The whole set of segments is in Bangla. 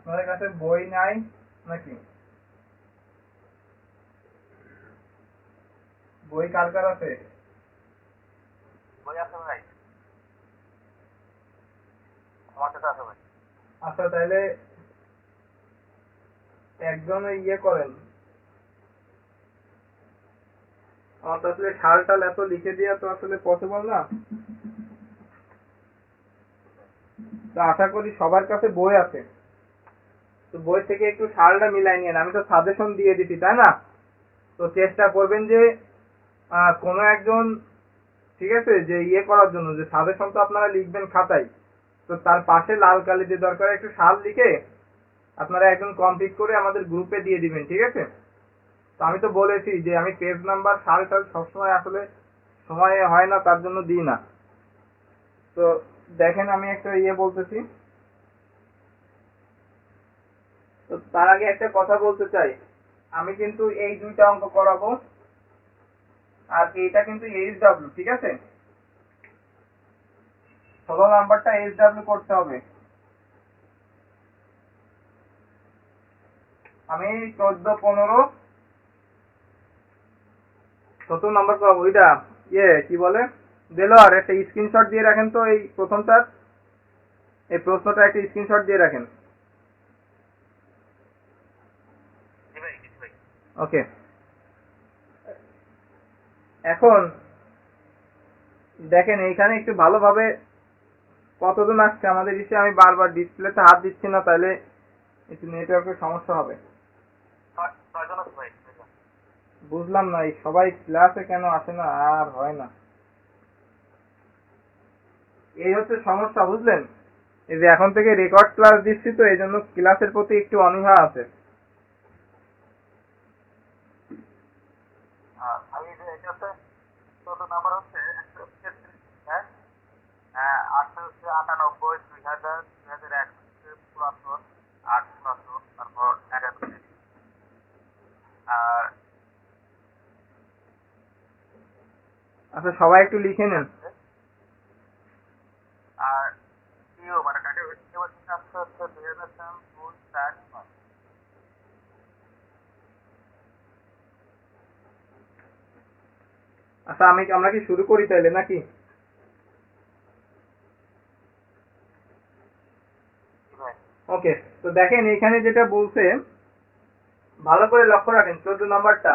আপনাদের কাছে বই নাই নাকি? বই কার কার আছে? বই আছে ভাই, আমার কাছে আছে ভাই। আচ্ছা তাহলে একজন ইয়ে করেন, আমার তো আসলে সাল টাল এত লিখে দেওয়া তো আসলে পসিবল না। তো আশা করি সবার কাছে বই আছে, তো বই থেকে একটু সালটা মিলাই নিয়েন। আমি তো সাজেশন দিয়ে দিচ্ছি তাই না? তো চেষ্টা করবেন যে কোনো একজন, ঠিক আছে, যে ইয়ে করার জন্য, যে সাজেশন তো আপনারা লিখবেন খাতায়, তো তার পাশে লাল কালি দিয়ে দরকার একটু সাল লিখে আপনারা একজন কমপ্লিট করে আমাদের গ্রুপে দিয়ে দিবেন, ঠিক আছে? তো আমি তো বলেছি যে আমি পেজ নাম্বার সাল টাল সবসময় আসলে সময় হয় না, তার জন্য দিই না। তো দেখেন আমি একটা ইয়ে বলতেছি। তো তার আগে একটা কথা বলতে চাই, আমি কিন্তু এই দুইটা অঙ্ক করাবো, আর এইটা কিন্তু এইচডব্লিউ, ঠিক আছে? 16 নাম্বারটা এইচডব্লিউ করতে হবে। আমি 14, 15, 17 নাম্বার করাবো। ওইটা ইয়ে কি বলে, দেলোয়ার একটা স্ক্রিনশট দিয়ে রাখেন তো এই প্রথমটার, এই প্রশ্নটা একটা স্ক্রিনশট দিয়ে রাখেন। জি ভাই, জি ভাই। ওকে, এখন দেখেন এইখানে একটু ভালোভাবে কতজন আসছে আমাদের ইসে, আমি বারবার ডিসপ্লেতে হাত দিচ্ছি না, তাহলে একটু নেটওয়ার্কের সমস্যা হবে। ছয়জন আছে ভাই, ছয়জন। বুঝলাম না এই সবাই ক্লাসে কেন আসে না, আর হয় না, এই হচ্ছে সমস্যা, বুঝলেন? এই যে এখন থেকে রেকর্ড ক্লাস দিচ্ছি, তো এই জন্য ক্লাসের প্রতি একটু অনীহা আছে। ভাই এই যে এটা হচ্ছে 14 নাম্বার হচ্ছে 133, হ্যাঁ, 98, 2000, 2001, 74, 874, তারপর 71। আর আচ্ছা সবাই একটু লিখে নেন। আর ইউ মানে ডাটা ইউনিভার্সিটি আসছে হচ্ছে 2000 সাল 2-4-5। আচ্ছা আমরা কি শুরু করি তাইলে নাকি? জি ভাই। ওকে, তো দেখেন এখানে যেটা বলছে, ভালো করে লক্ষ্য রাখেন 14 নাম্বারটা,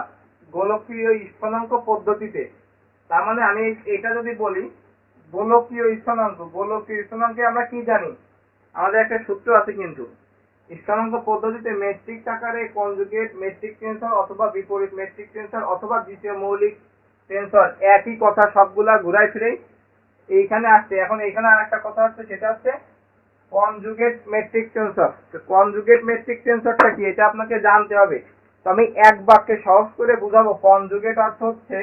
গোলকীয় স্ফলনাঙ্ক পদ্ধতিতে। তার মানে আমি এটা যদি বলি গোলকীয় স্ফলনাঙ্ক, গোলকীয় স্ফলনাঙ্কে আমরা কি জানি, আমাদের একটা সূত্র আছে কিন্তু, স্ফলনাঙ্ক পদ্ধতিতে ম্যাট্রিক্স আকারে কনজুগেট ম্যাট্রিক টেন্সর অথবা বিপরীত ম্যাট্রিক টেন্সর অথবা দ্বিতীয় মৌলিক টেন্সর, একই কথা সবগুলা ঘুরাই ফিরেই এইখানে আসছে। এখন এইখানে আরেকটা কথা হচ্ছে, সেটা হচ্ছে conjugate metric tensor. Conjugate metric টেন্সরটা কি, এটা আপনাকে জানতে হবে। তো আমি এক বাক্যে সহজ করে বুঝাবো। কনজুগেট অর্থ হচ্ছে,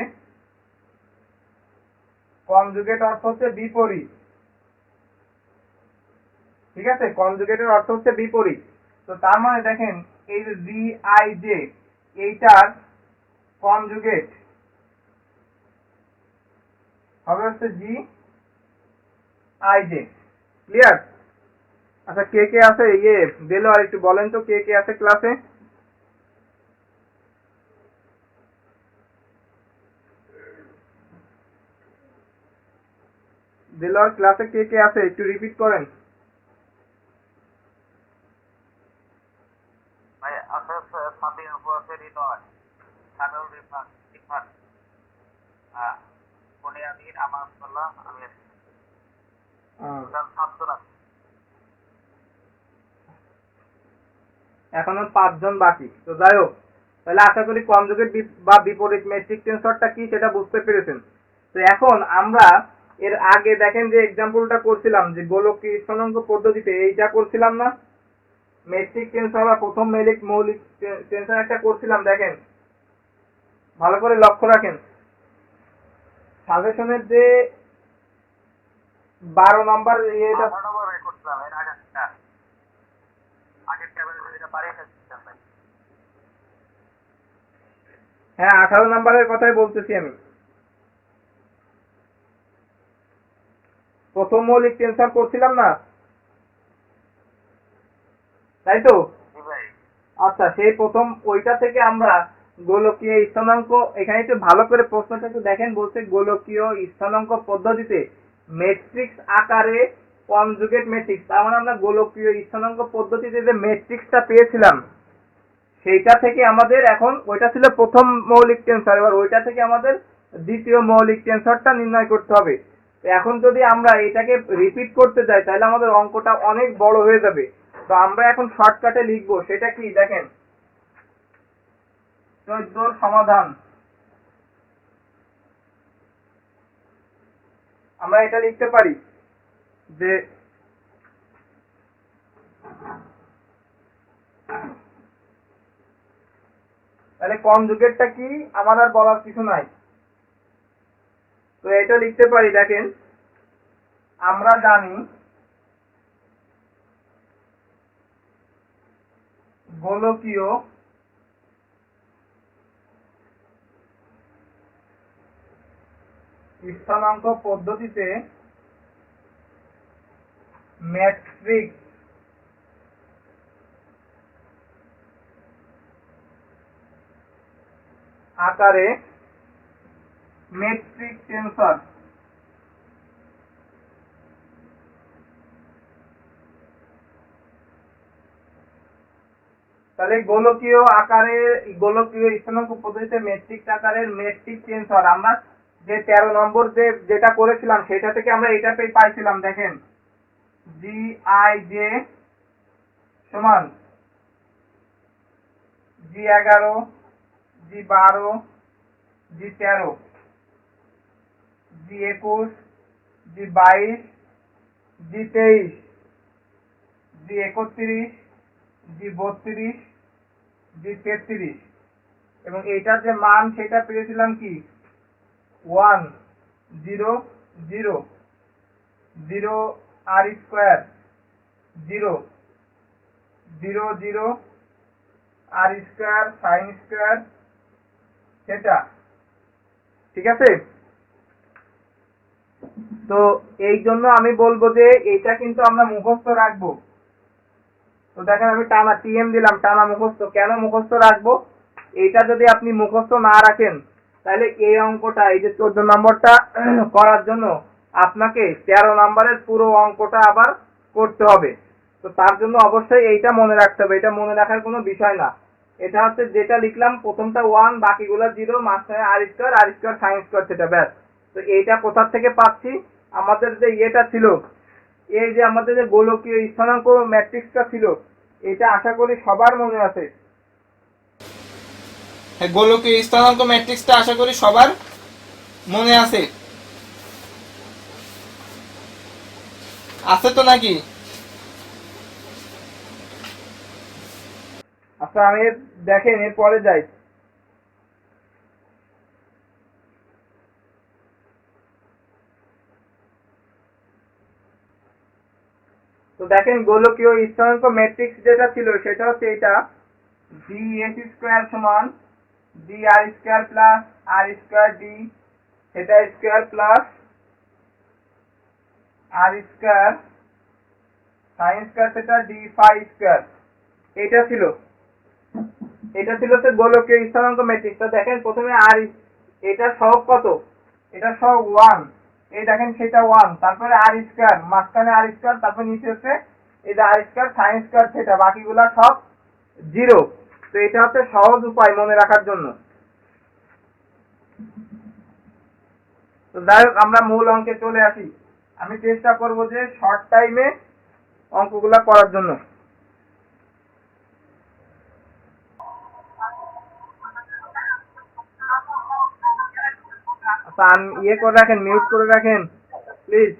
কনজুগেট অর্থ হচ্ছে বিপরীত, ঠিক আছে? কনজুগেটের অর্থ হচ্ছে বিপরীত। তো তার মানে দেখেন এই যে জি আই জে, এইটার কনজুগেট হবে হচ্ছে জি আই জে। ক্লিয়ার? আচ্ছা কে কে আছে, ইয়ে দিলো আর একটু বলেন তো কে কে আছে ক্লাসে? দিলোয়ার ক্লাসে কে কে আছে একটু রিপিট করেন। ভাই আছে হচ্ছে সাদিক আপু আছে, হৃদয়, সানুর, রিফাত, উনি, আমির, আমানুল্লাহ, আমি আছি। টোটাল 7 জন আছে। এখনো 5 জন বাকি। তো যাই হোক, তাহলে আশা করি কনজুগেট বা বিপরীত মেট্রিক টেন্সরটা কি সেটা বুঝতে পেরেছেন। তো এখন আমরা এর আগে দেখেন যে এক্সাম্পলটা করছিলাম, যে গোলকীয় স্ফলনাঙ্ক পদ্ধতিতে এইটা করছিলাম না, মেট্রিক টেন্সর বা প্রথম মৌলিক টেন্সর একটা করছিলাম। দেখেন ভালো করে লক্ষ্য রাখেন, সাজেশনের যে 12 নম্বর এটা, 18 নম্বর বের করছিলাম এর আগেরটা, আগের টেবিলে যেটা বাড়িয়ে ফেলছিলাম ভাই। হ্যাঁ 18 নম্বরের কথাই বলতেছি আমি। প্রথম মৌলিক টেন্সর করছিলাম না, তাই তো? জি ভাই। আচ্ছা, সেই প্রথম ওইটা থেকে আমরা গোলকীয় স্থানাঙ্ক, এখানে একটু ভালো করে প্রশ্নটা একটু দেখেন, বলছে গোলকীয় স্থানাঙ্ক পদ্ধতিতে ম্যাট্রিক্স আকারে কনজুগেট ম্যাট্রিক্স। তার মানে আমরা গোলকীয় স্থানাঙ্ক পদ্ধতিতে যে ম্যাট্রিক্সটা পেয়েছিলাম সেইটা থেকে আমাদের এখন, ওইটা ছিল প্রথম মৌলিক টেন্সর, এবার ওইটা থেকে আমাদের দ্বিতীয় মৌলিক টেন্সরটা নির্ণয় করতে হবে। এখন যদি আমরা এটাকে রিপিট করতে যাই তাহলে আমাদের অঙ্কটা অনেক বড় হয়ে যাবে। তো আমরা এখন শর্টকাটে লিখবো, সেটা কি দেখেন, 14 সমাধান। আমরা এটা লিখতে পারি যে তাহলে কনজুগেটটা কি আমার আর বলার কিছু নাই। তো এটা লিখতে পারি, দেখেন আমরা জানি গোলকীয় স্থানাঙ্ক পদ্ধতিতে ম্যাট্রিক্স আকারে মেট্রিক টেন্সর তাহলে গোলকীয় আকারে, গোলকীয় স্থানাঙ্ক পদ্ধতিতে মেট্রিক আকারের মেট্রিক টেন্সর আমরা যে 13 নম্বর যেটা করেছিলাম সেটা থেকে আমরা এটা পাইছিলাম। দেখেন জি আই জে সমান G11, G12, G13, G21, G22, G23, G31, G32, G33 এবং এইটার যে মান সেটা পেয়েছিলাম কি 1 0 0 0 r স্কয়ার 0 0 0 আর স্কয়ার সাইন স্কয়ার সেটা ঠিক আছে। তো এই জন্য আমি বলবো যে এটা কিন্তু আমরা মুখস্থ রাখবো। তো দেখেন আমি টানা টিএম দিলাম, টানা মুখস্থ। কেন মুখস্থ রাখবো? এটা যদি আপনি মুখস্থ না রাখেন তাহলে এই অঙ্কটা, এই যে 14 নম্বরটা করার জন্য আপনাকে 13 নম্বরের পুরো অঙ্কটা আবার করতে হবে। তো তার জন্য অবশ্যই এইটা মনে রাখতে হবে। এটা মনে রাখার কোনো বিষয় না। এটা হচ্ছে যেটা লিখলাম, প্রথমটা 1, বাকিগুলো 0, মাঝখানে আর স্কয়ার সাইন স্কয়ার সেটা, ব্যাস। তো এইটা কোথা থেকে পাচ্ছি? আমাদের যে ইয়েটা ছিল, এই যে আমাদের যে গোলকীয় স্থানাঙ্ক ম্যাট্রিক্সটা ছিল, এটা আশা করি সবার মনে আছে। গোলকীয় স্থানাঙ্ক ম্যাট্রিক্সটা আশা করি সবার মনে আছে, আছে তো নাকি? আচ্ছা আমি দেখেন এরপরে যাই। তো দেখেন গোলকীয় স্থানাঙ্ক ম্যাট্রিক্স যেটা ছিল সেটা হচ্ছে এটা, dS স্কয়ার সমান dr square plus r square d theta square plus r square sine square theta d phi square. এটা ছিল তো গোলকীয় স্থানাঙ্ক ম্যাট্রিক্স। তো দেখেন প্রথমে r, এটা সহগ কত? এটা সহগ 1, এই দেখেন সেটা 1, তারপরে r স্কয়ার, মাঝখানে r স্কয়ার, তারপর নিচে হচ্ছে এই যে r square sine square theta, বাকিগুলা সব 0। তো এটা হচ্ছে সহজ উপায় মনে রাখার জন্য। তো যাই হোক আমরা মূল অঙ্কে চলে আসি। আমি চেষ্টা করব যে শর্ট টাইমে অঙ্কগুলা করার জন্য। আচ্ছা ইয়ে করে রাখেন, মিউট করে রাখেন প্লিজ।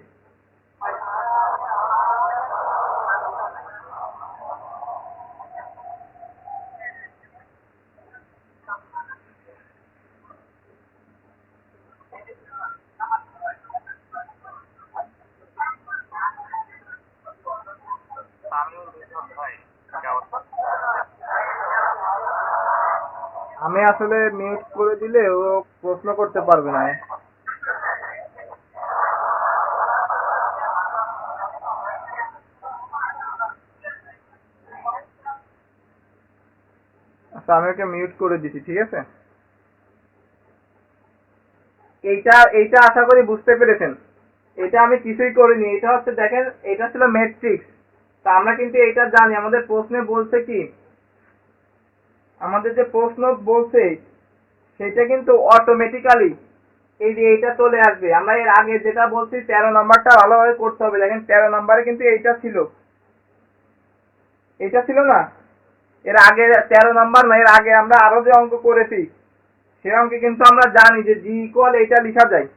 আমি আসলে মিউট করে দিলে ও প্রশ্ন করতে পারবে না। আচ্ছা আমি ওকে মিউট করে দিচ্ছি, ঠিক আছে। এইটা আশা করি বুঝতে পেরেছেন। এটা আমি কিছুই করিনি, এটা হচ্ছে দেখেন এটা ছিল ম্যাট্রিক্স। তা আমরা কিন্তু এটা জানি, আমাদের প্রশ্নে বলছে কি, আমাদের যে প্রশ্ন বলছে সেটা কিন্তু অটোমেটিক্যালি এই যে এইটা চলে আসবে। আমরা এর আগে যেটা বলছি 13 নাম্বারটা ভালোভাবে করতে হবে। দেখেন 13 নাম্বারে কিন্তু এইটা ছিল, এটা ছিল না, এর আগে 13 নাম্বার না, এর আগে আমরা আরো যে অঙ্ক করেছি সে অঙ্কে কিন্তু আমরা জানি যে জি ইকুয়াল এটা লেখা যায়।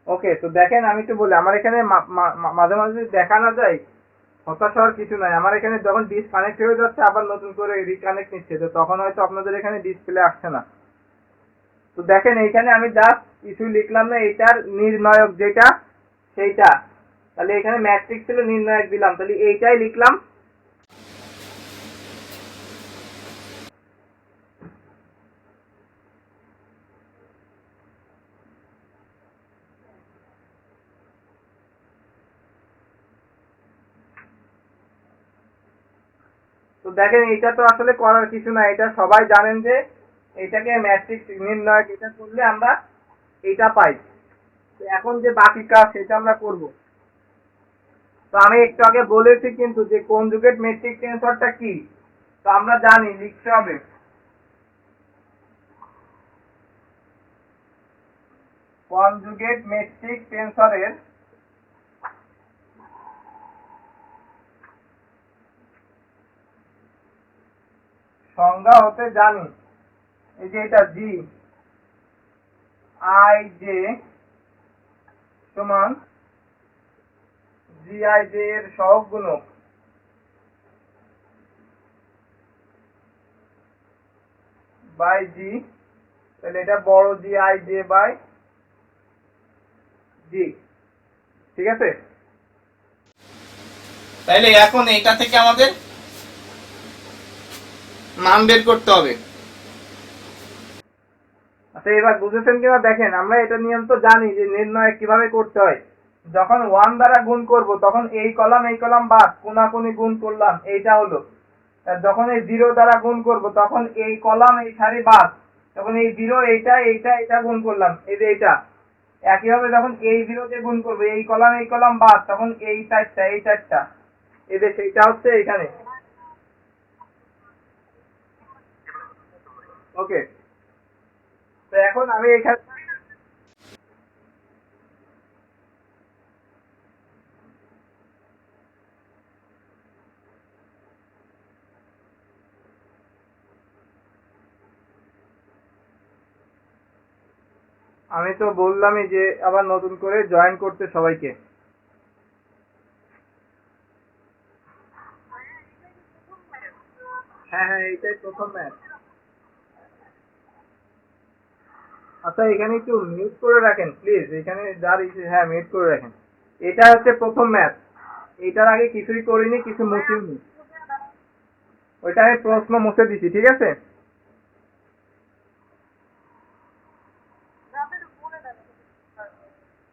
ওকে, তো দেখেন আমি একটু বলি, আমার এখানে মাঝে মাঝে দেখা না যায়, হতাশ হওয়ার কিছু নাই। আমার এখানে যখন ডিসকানেক্ট হয়ে যাচ্ছে আবার নতুন করে রিকানেক্ট নিচ্ছে, তো তখন হয়তো আপনাদের এখানে ডিসপ্লে আসছে না। তো দেখেন এইখানে আমি জাস্ট কিছু লিখলাম না, এইটার নির্ণায়ক যেটা সেইটা, তাহলে এখানে ম্যাট্রিক্স ছিল নির্ণায়ক দিলাম, তাহলে এইটাই লিখলাম। তো দেখেন এইটা তো আসলে করার কিছু না, এটা সবাই জানেন যে এটাকে ম্যাট্রিক্স নির্ণায়ক এটা করলে আমরা এটা পাই। তো এখন যে বাকি কাজ সেটা আমরা করব। তো আমি একটু আগে বলেছি কিন্তু যে কনজুগেট ম্যাট্রিক্স টেন্সরটা কি, তো আমরা জানি লিখতে হবে কনজুগেট ম্যাট্রিক্স টেন্সরের সংজ্ঞা হতে জানি এই যে এটা জি আই জে সমান জি আই জে এর সহগ গুণক বাই জি, তাহলে এটা বড় জি আই জে বাই জি, ঠিক আছে। তাইলে এখন এইটা থেকে আমাদের মান বের করতে হবে। আচ্ছা এবার বুঝেছেন কিনা দেখেন, আমরা এটা নিয়ম তো জানি যে নির্ণয় কিভাবে করতে হয়। যখন 1 দ্বারা গুণ করব তখন এই কলাম বাদ, কোনাকুনি গুণ করলাম, এইটা হলো। আর যখন এই 0 দ্বারা গুণ করব তখন এই কলাম এই সারি বাদ, তখন এই 0 এইটা গুণ করলাম, এই যে এইটা। একইভাবে যখন এই 0 তে গুণ করব এই কলাম বাদ, তখন এই চারটা, এই যে সেইটা হচ্ছে এখানে। ওকে, তো এখন আমি এখানে আমি তো বললামই যে আবার নতুন করে জয়েন করতে সবাইকে। হ্যাঁ হ্যাঁ, এইটাই প্রথম ম্যাচ। আচ্ছা এখানে একটু মিউট করে রাখেন প্লিজ, এখানে যার হ্যাঁ মিউট করে রাখেন। এটা হচ্ছে প্রথম ম্যাচ, এটার আগে কিছুই করিনি, কিছু মুছিনি, ওইটা আমি প্রশ্ন মুছে দিছি, ঠিক আছে।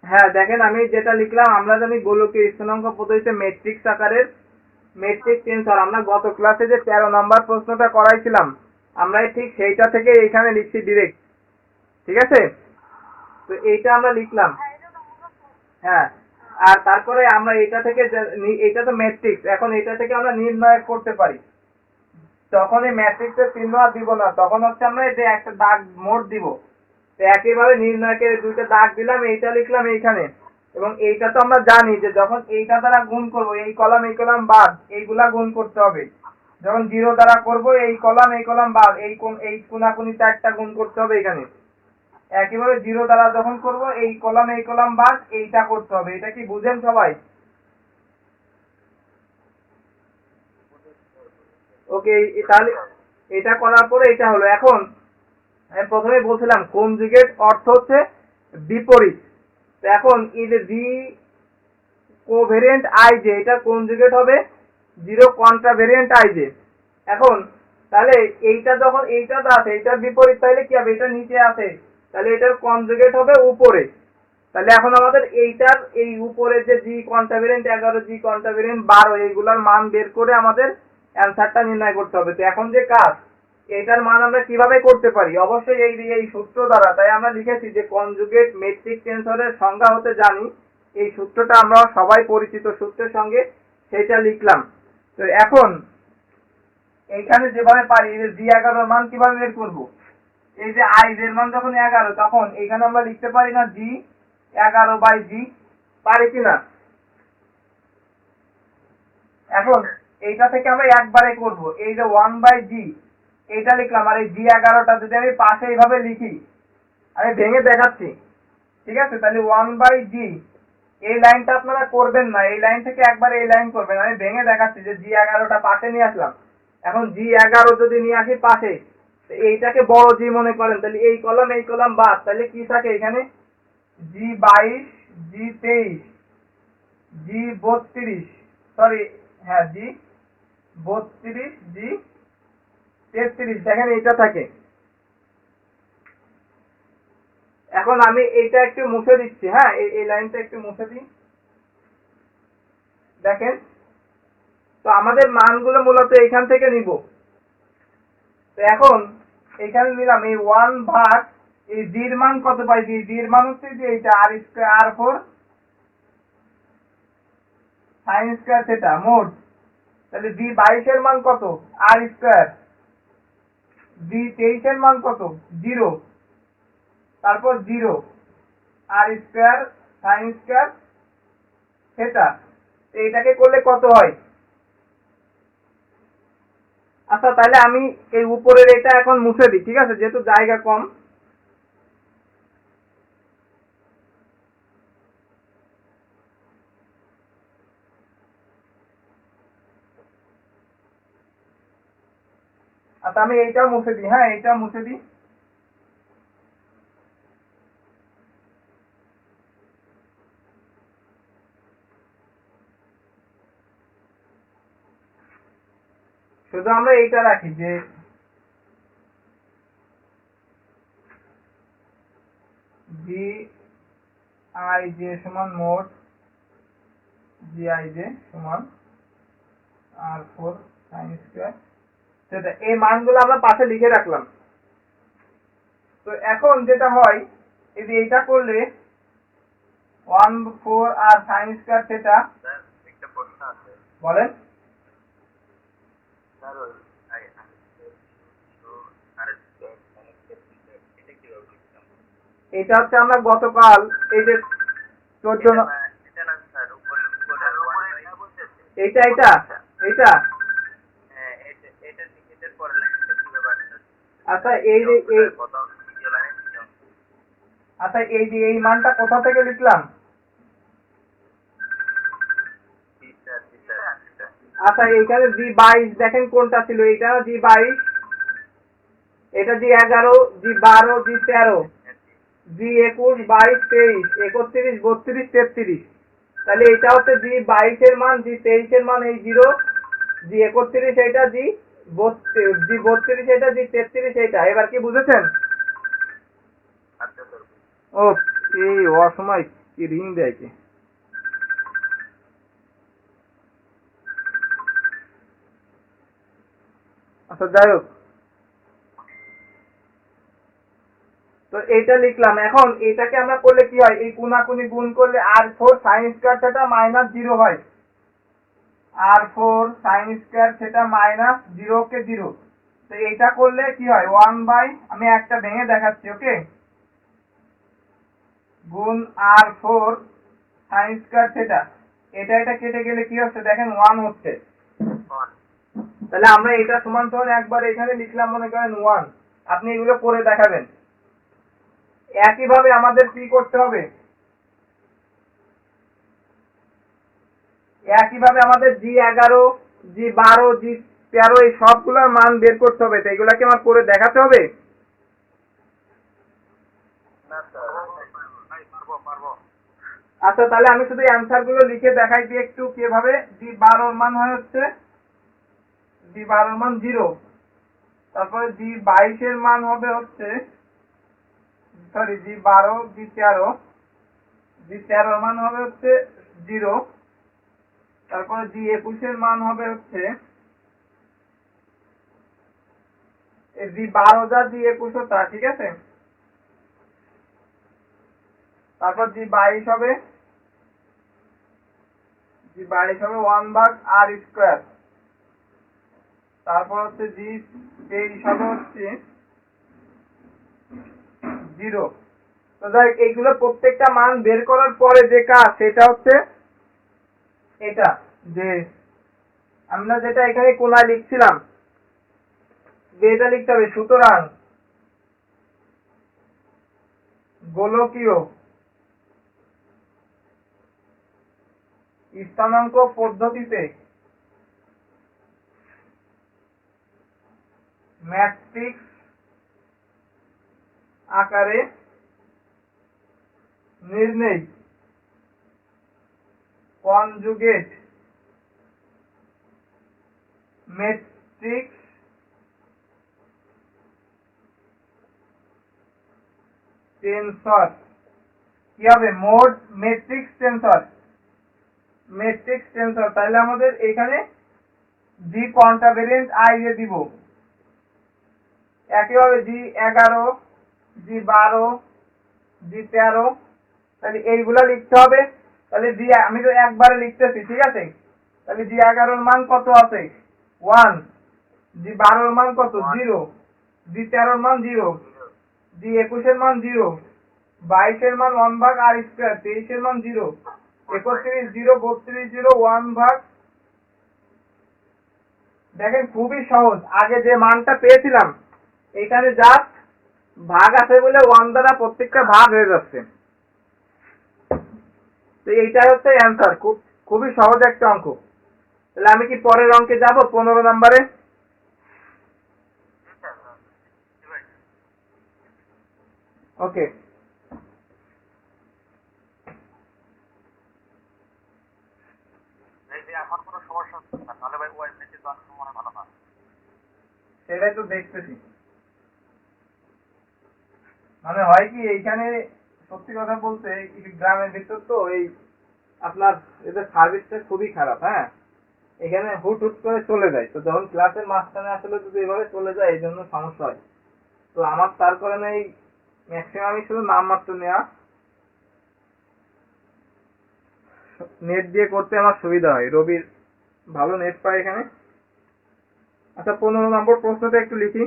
হ্যাঁ দেখেন আমি যেটা লিখলাম, আমরা জানি গোলকীয় স্থানাঙ্ক পদ্ধতিতে ম্যাট্রিক্স আকারের ম্যাট্রিক্স টেন্সর, আমরা গত ক্লাসে যে 13 নাম্বার প্রশ্নটা করাইছিলাম আমরা ঠিক সেইটা থেকে এইখানে লিখছি ডিরেক্ট, ঠিক আছে। তো এইটা আমরা লিখলাম, হ্যাঁ। আর তারপরে আমরা এটা থেকে এটা তো ম্যাট্রিক্স, এখন এটা থেকে আমরা নির্ণয় করতে পারি। তখন এই ম্যাট্রিক্সের চিহ্ন আর দিব না, তখন হচ্ছে আমরা যে একটা দাগ মোড় দিব। তো একইভাবে নির্ণয়কের দুইটা দাগ দিলাম, এইটা লিখলাম এইখানে। এবং এইটা তো আমরা জানি যে যখন এইটা দ্বারা গুণ করব এই কলাম বাদ, এইগুলা গুণ করতে হবে। যখন 0 দ্বারা করব এই কলাম বাদ, এই কোনাকুনি চারটা গুণ করতে হবে এখানে। একইভাবে 0 দ্বারা যখন করব এই কলাম বাদ, এইটা করতে হবে। এটা কি বুঝেন সবাই? ওকে, তাহলে এটা করার পরে এটা হলো। এখন আমি প্রথমে বলছিলাম কনজুগেট অর্থ হচ্ছে বিপরীত। তো এখন এই যে জি কোভেরিয়েন্ট আই জে, এটা কনজুগেট হবে 0 কন্ট্রাভেরিয়েন্ট আই জে। এখন তাহলে এইটা যখন এইটার বিপরীত, তাহলে কি হবে, এটা নিচে আছে, তাহলে এটার কনজুগেট হবে উপরে। তাহলে এখন আমাদের এইটার এই উপরে যে জি কন্টাভেরিয়েন্ট 11, জি কন্টাভেরিয়েন্ট 12 এইগুলার মান বের করে আমাদের অ্যান্সারটা নির্ণয় করতে হবে। তো এখন যে কাজ, এইটার মান আমরা কিভাবে করতে পারি? অবশ্যই এই সূত্র দ্বারা। তাই আমরা লিখেছি যে কনজুগেট মেট্রিক টেন্সরের সংজ্ঞা হতে জানি, এই সূত্রটা আমরা সবাই পরিচিত সূত্রের সঙ্গে সেটা লিখলাম। তো এখন এইখানে যেভাবে পারি যে জি 11 মান কিভাবে বের করব? এই যে আই এর মান যখন 11, তখন এইখানে আমরা লিখতে পারি না জি 11/জি, পারি কিনা? এখন এইটা থেকে আমরা একবারে করব, এই যে 1/জি এইটা লিখলাম, আর এই জি 11টা যদি আমি পাশে এইভাবে লিখি, আমি ভেঙে দেখাচ্ছি, ঠিক আছে? তাহলে 1/জি এই লাইনটা আপনারা করবেন না, এই লাইন থেকে একবারে এই লাইন করবেন। আমি ভেঙে দেখাচ্ছি যে জি 11টা পাশে নিয়ে আসলাম। এখন জি 11 যদি নিয়ে আসি পাশে, এইটাকে বড় জি মনে করেন, তাহলে এই কলাম বাদ, তাহলে কি থাকে এখানে? জি 22, জি 23, জি 32, সরি হ্যাঁ জি 32, জি 33, দেখেন এইটা থাকে। এখন আমি এইটা একটু মুছে দিচ্ছি, হ্যাঁ এই লাইনটা একটু মুছে দিই, দেখেন। তো আমাদের মানগুলো মূলত এইখান থেকে নিব। তো এখন এখানে নিলাম এই 1 ভাগ এই জির মান কত পাইছি? জির মান হচ্ছে যে এইটা r4 sin স্কয়ার থিটা মোট। তাহলে জি 22 এর মান কত? r square. জি 23 এর মান কত? 0, তারপর 0 r square sin square theta. এইটাকে করলে কত হয়? আচ্ছা তাহলে আমি এই উপরের এটা এখন মুছে দিই, ঠিক আছে, যেহেতু জায়গা কম। আচ্ছা আমি এইটাও মুছে দিই, হ্যাঁ এইটাও মুছে দিই। শুধু আমরা এইটা রাখি যে জি আই জে সমান মোট জি আই জে সমান r4 sin স্কয়ার সেটা, এই মানগুলো আমরা পাশে লিখে রাখলাম। তো এখন যেটা হয়, এই যে এইটা করলে 1/4 আর sin স্কয়ার থিটা। স্যার একটা প্রশ্ন আছে। বলেন। স্যার ওই আর এটা কিভাবে লিখতাম? এটা হচ্ছে আমরা গতকাল এই যে 14 এটা না স্যার, উপরে এটা বলতেছে। এইটা এইটা এইটা হ্যাঁ এটা এটার পরে লাইনটা কিভাবে আসছে? আচ্ছা এই যে এই কত ভিডিও লাইনে নিয়ম। আচ্ছা এই যে এই মানটা কোথা থেকে লিখলাম? আচ্ছা এইখানে জি 22 দেখেন কোনটা ছিল? এইটা জি 22, এটা জি 11, জি 12, জি 13, জি 21, 22, 23, 31, 32, 33। তাহলে এটা হচ্ছে জি 22 এর মান, জি 23 এর মান এই 0, জি 31 এটা, জি 32 এটা, জি 33 এটা। এবার কি বুঝেছেন? আচ্ছা স্যার। ও এই অসময় কি রিং দেয় কি? আচ্ছা যাই হোক, তো এইটা লিখলাম। এখন এটাকে আমরা করলে কি হয়? এই কোনাকুনি গুণ করলে r4 sin square theta minus 0 হয়। r4 sin square theta minus 0 কে 0। তো এইটা করলে কি হয়? 1 আমি একটা ভেঙে দেখাচ্ছি, ওকে, গুণ r4 sin স্কয়ার থিটা। এটা কেটে গেলে কি হচ্ছে দেখেন? 1 হচ্ছে। তাহলে আমরা এটা সমান সমান একবার এখানে লিখলাম, মনে করেন 1। আপনি এগুলো করে দেখাবেন। একইভাবে আমাদের কি করতে হবে? একইভাবে আমাদের জি 11, জি 12, জি 13 এই সবগুলোর মান বের করতে হবে। তো এগুলা কি আমার করে দেখাতে হবে? না স্যার, পারবো। আচ্ছা তাহলে আমি শুধু অ্যান্সার গুলো লিখে দেখাই দিই একটু কিভাবে। জি 12 মান হয় হচ্ছে জি 12 মান 0, তারপরে জি 22 মান হবে হচ্ছে, সরি জি 12, জি 13, জি 13 মান হবে হচ্ছে 0, তারপরে জি 21 মান হবে হচ্ছে জি 12 যা জি 21 তা, ঠিক আছে। তারপর জি 22 হবে 1/r²। তারপর হচ্ছে জি 23 হবে হচ্ছে 0। তো যাই এইগুলো প্রত্যেকটা মান বের করার পরে যে কাজ সেটা হচ্ছে এটা, যে আমরা যেটা এখানে কোনায় লিখছিলাম যে এটা লিখতে হবে। সুতরাং গোলকীয় স্থানাঙ্ক পদ্ধতিতে ম্যাট্রিক্স আকারে নির্ণয় কনজুগেট ম্যাট্রিক্স টেন্সর। কি হবে? Mode matrix tensor. তাহলে আমাদের এখানে জি কন্টাভেরিয়েন্ট আই এ দিব। একইভাবে জি 11, জি 12, জি 13, তাহলে এইগুলা লিখতে হবে। তাহলে আমি তো একবারে লিখতেছি, ঠিক আছে। তাহলে জি 11 মান কত আছে? 1। জি 12 মান কত? 0। জি 13 মান 0। জি 21 মান 0। 22 মান 1/r²। 23 মান 0। 31 0। 32 0। 1/। দেখেন খুবই সহজ। আগে যে মানটা পেয়েছিলাম এখানে জাস্ট ভাগ আছে বলে 1 দ্বারা প্রত্যেকটা ভাগ হয়ে যাচ্ছে। তো এইটাই হচ্ছে অ্যান্সার। খুবই সহজ একটা অঙ্ক। তাহলে আমি কি পরের অঙ্কে যাব 15 নম্বরে? ওকে। এখন কোনো সমস্যা হচ্ছে না, তাহলে ভাই ওয়াই মেসেজ মনে ভালো না। সেটাই তো দেখতেছি। মানে হয় কি এইখানে সত্যি কথা বলতে গ্রামের ভিতর তো এই আপনার এদের সার্ভিসটা খুবই খারাপ। হ্যাঁ, এখানে হুট হুট করে চলে যায়। তো যখন ক্লাসের মাঝখানে আসলে যদি এভাবে চলে যায় এই জন্য সমস্যা হয়। তো আমার তার কারণে এই ম্যাক্সিমামই শুধু নামমাত্র নেওয়া, নেট দিয়ে করতে আমার সুবিধা হয়। রবির ভালো নেট পায় এখানে। আচ্ছা, 15 নম্বর প্রশ্নটা একটু লিখি।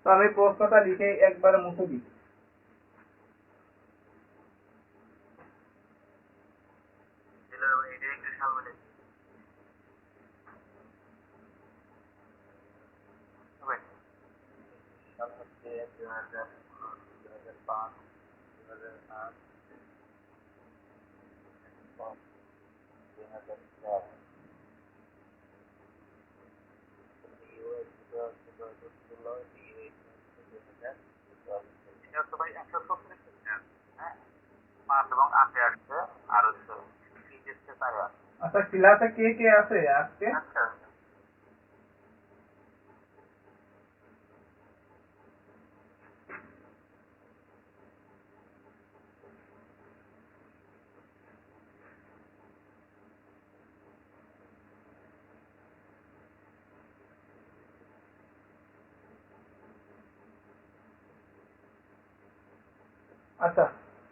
তো আমি প্রশ্নটা লিখে একবারে মুছে দিই। হচ্ছে 2015, 2005, 2008, 2004। এটা হচ্ছে ভাই 170 হ্যাঁ, 5 এবং 8 আসছে, আর হচ্ছে 30 4 আসছে। আচ্ছা, ক্লাসে কে কে আছে আজকে? আচ্ছা, আচ্ছা,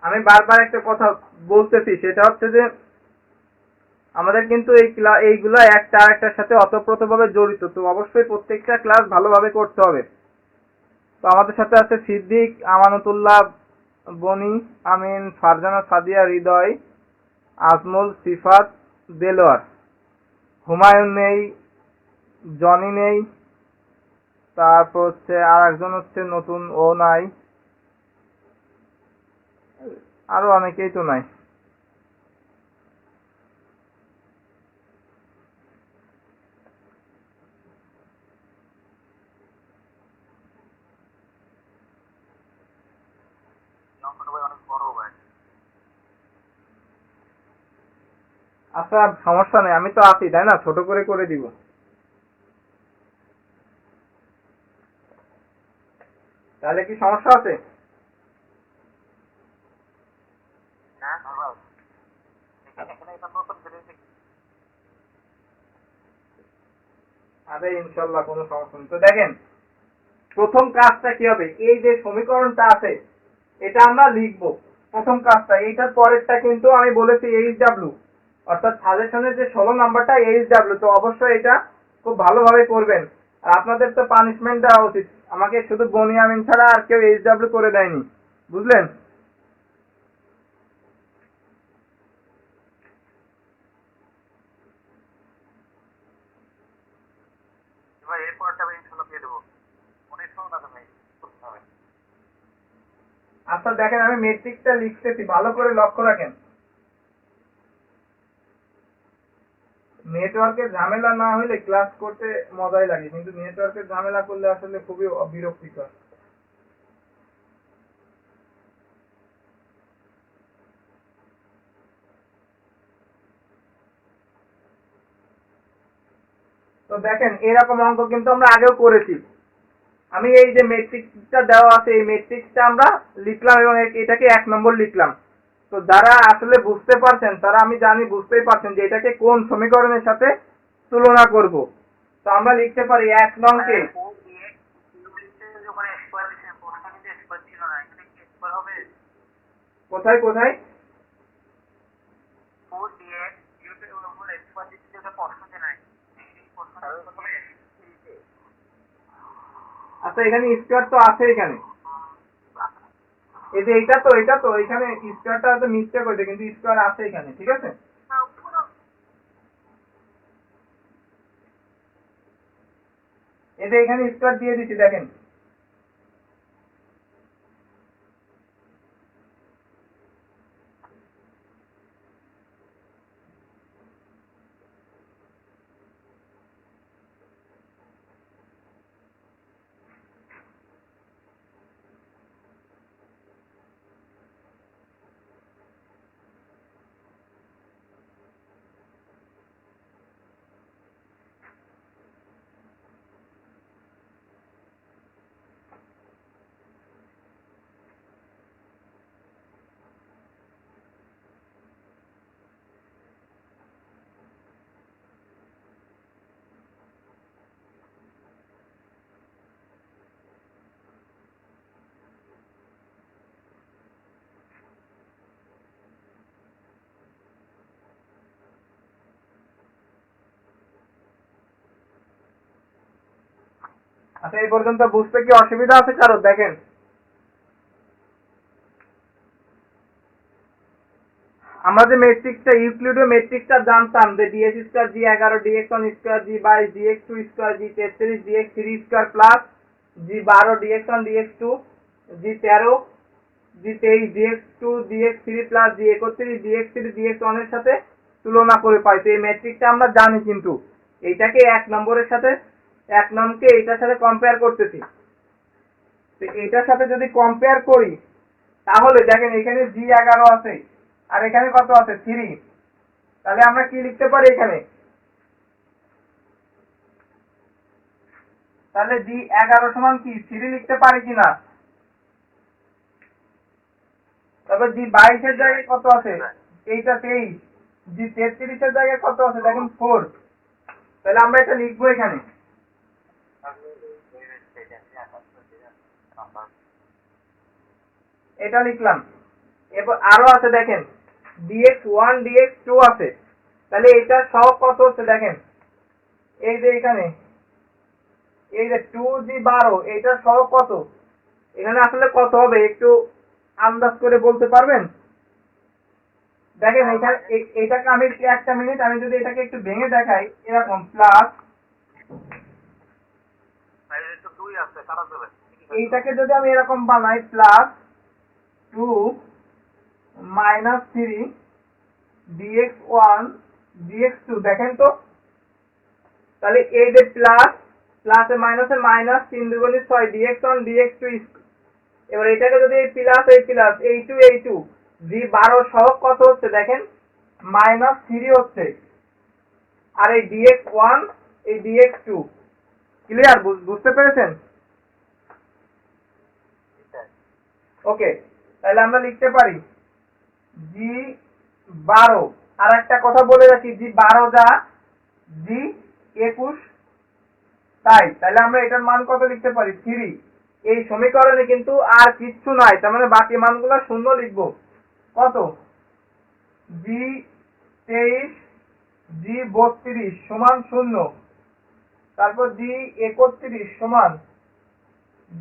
আমি বারবার একটা কথা বলতেছি, সেটা হচ্ছে যে আমাদের কিন্তু এইগুলা একটা আরেকটার সাথে অতপ্রতভাবে জড়িত। তো অবশ্যই প্রত্যেকটা ক্লাস ভালোভাবে করতে হবে। তো আমাদের সাথে আছে সিদ্দিক, আমানতুল্লাহ, বনি, আমিন, ফারজানা, সাদিয়া, হৃদয়, আজমল, সিফাত, দেলোয়ার, হুমায়ুন নেই, জনি নেই, তারপর হচ্ছে আর একজন হচ্ছে নতুন, ও নাই, আরো অনেকেই তো নাই। অঙ্কটা ভাই অনেক বড় ভাই। আচ্ছা, সমস্যা নেই, আমি তো আছি তাই না, ছোট করে করে দিব। তাহলে কি সমস্যা আছে? না ভাই, এখানে এটা নতুন করে আরে ইনশাল্লাহ কোনো সমস্যা নেই। তো দেখেন প্রথম কাজটা কি হবে, এই যে সমীকরণটা আছে এটা আমরা লিখবো। প্রথম কাজটা, এইটার পরেরটা কিন্তু আমি বলেছি এইচডব্লিউ, অর্থাৎ সাজেশনের যে 16 নাম্বারটা এইচডব্লিউ, তো অবশ্যই এটা খুব ভালোভাবে করবেন। আর আপনাদের তো পানিশমেন্ট দেওয়া উচিত, আমাকে শুধু বনিয়ামিন ছাড়া আর কেউ এইচডব্লিউ করে দেয়নি, বুঝলেন? ভাই এরপরটা আমি ইনশাল্লাহ দিয়ে দেবো। মনে শোনো না তুমি করতে হবে। আচ্ছা দেখেন আমি মেট্রিকটা লিখতেছি, ভালো করে লক্ষ্য রাখেন। নেটওয়ার্কের ঝামেলা না হলে ক্লাস করতে মজাই লাগে, কিন্তু নেটওয়ার্কের ঝামেলা করলে আসলে খুবই বিরক্তিকর। তো দেখেন এরকম অঙ্ক কিন্তু আমরা আগেও করেছি। আমি এই যে ম্যাট্রিক্সটা দেওয়া আছে এই ম্যাট্রিক্সটা আমরা লিখলাম এবং এটাকে 1 নম্বর লিখলাম। তো যারা আসলে বুঝতে পারছেন তারা আমি জানি বুঝতেই পারছেন যে এটাকে কোন সমীকরণের সাথে তুলনা করব। তো আমরা লিখতে পারি 1 নংকে যখন স্কোয়ার দিচ্ছেন প্রশ্ন কিন্তু স্কোয়ার ছিল না, এখানে কি স্কোয়ার হবে? কোথায় কোথায় 4dx ইউটিউবের উপর স্কোয়ার দিচ্ছে যেটা প্রশ্ন যে নাই, এই প্রশ্নটা হবে। আচ্ছা এখানে স্কয়ার তো আছে, এখানে এই যে এটা তো এখানে স্কয়ারটা হয়তো মিস্টেক হয়েছে, কিন্তু স্কয়ার আছে এখানে, ঠিক আছে? এই যে এখানে স্কয়ার দিয়ে দিচ্ছি দেখেন। আচ্ছা এই পর্যন্ত বুঝতে কি অসুবিধা আছে কারো? দেখেন আমরা যে ম্যাট্রিক্সটা ইউক্লিডীয় ম্যাট্রিক্সটা জানতাম যে dx square g11 dx1 square g22 dx2 square g33 dx3 square plus g12 dx1 dx2 g13 g23 dx2 dx3 plus g31 dx3 dx1 এর সাথে তুলনা করে পাই। তো এই ম্যাট্রিক্সটা আমরা জানি, কিন্তু এইটাকে 1 নম্বরের সাথে 1 নম্বরকে এটার সাথে কম্পেয়ার করতেছি। তো এটার সাথে যদি কম্পেয়ার করি তাহলে দেখেন এখানে g11 আছে আর এখানে কত আছে 3, তাহলে আমরা কি লিখতে পারি এখানে? তাহলে g11 সমান কি 3 লিখতে পারি কিনা? তবে g22 এর জায়গায় কত আছে? এইটা 23। g33 এর জায়গায় কত আছে দেখেন 4, তাহলে আমরা এটা লিখবো এখানে। এটা লিখলাম। এরপর আরো আছে দেখেন dx1 dx2 আছে, তাহলে এটা সব কত হচ্ছে দেখেন, এই যে এখানে এই যে 2g12 এটা সব কত, এখানে আসলে কত হবে একটু আন্দাজ করে বলতে পারবেন? দেখেন এখানে এটাকে আমি একটা মিনিট আমি যদি এটাকে একটু ভেঙে দেখাই, এরকম প্লাস এইটাকে যদি আমি এরকম বানাই প্লাস 2 মাইনাস 3 dx1 dx2, দেখেন তো তাহলে এই যে প্লাস প্লাসে মাইনাসে মাইনাস 3 দুগুণে 6 dx1 dx2। এবার এটাকে যদি এই প্লাস এই 2 g12 সহগ কত হচ্ছে দেখেন -3 হচ্ছে, আর এই dx1 এই dx2। ক্লিয়ার? বুঝতে পেরেছেন? ওকে, তাহলে আমরা লিখতে পারি জি 12। আর একটা কথা বলে রাখি, জি 12 যা জি 21 তাই। তাহলে আমরা এটার মান কত লিখতে পারি 3। এই সমীকরণে কিন্তু আর কিচ্ছু নাই, তার মানে বাকি মানগুলো শূন্য লিখবো। কত জি 23 জি 32 সমান 0, তারপর জি 31 সমান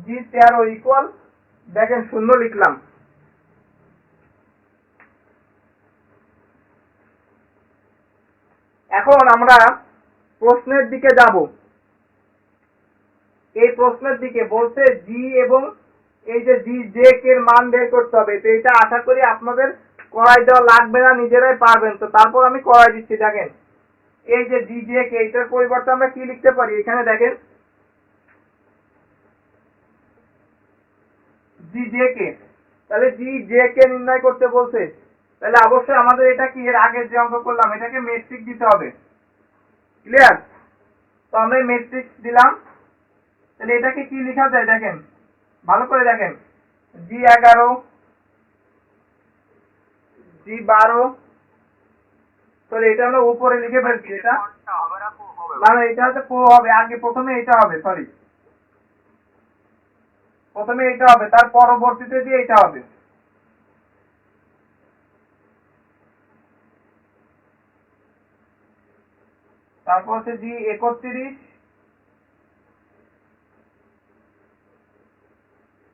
জি 13 ইকুয়াল, দেখেন 0 লিখলাম। এখন আমরা প্রশ্নের দিকে যাব। এই প্রশ্নের দিকে বলছে জি এবং এই যে জি জে কে এর মান বের করতে হবে। তো এটা আশা করি আপনাদের করাই দেওয়া লাগবে না, নিজেরাই পারবেন। তো তারপর আমি করাই দিচ্ছি। দেখেন এই যে জি জে কে, এটার পরিবর্তে আমরা কি লিখতে পারি, এখানে দেখেন জি জে কে। তাহলে জি জে কে নির্ণয় করতে বলছে, তাহলে অবশ্যই আমাদের এটা কি এর আগের যে অঙ্ক করলাম এটাকে মেট্রিক দিতে হবে। ক্লিয়ার? তো আমরা মেট্রিক্স দিলাম। তাহলে এটাকে কি লেখা যায় দেখেন, ভালো করে দেখেন, জি 11 জি 12। সরি, এটা আমরা উপরে লিখে ফেলছি। এটা হবে না, খুব হবে। মানে এটা হচ্ছে হবে, আগে প্রথমে এটা হবে, সরি প্রথমে এটা হবে, তার পরবর্তীতে দিয়ে এটা হবে। তারপর হচ্ছে জি 31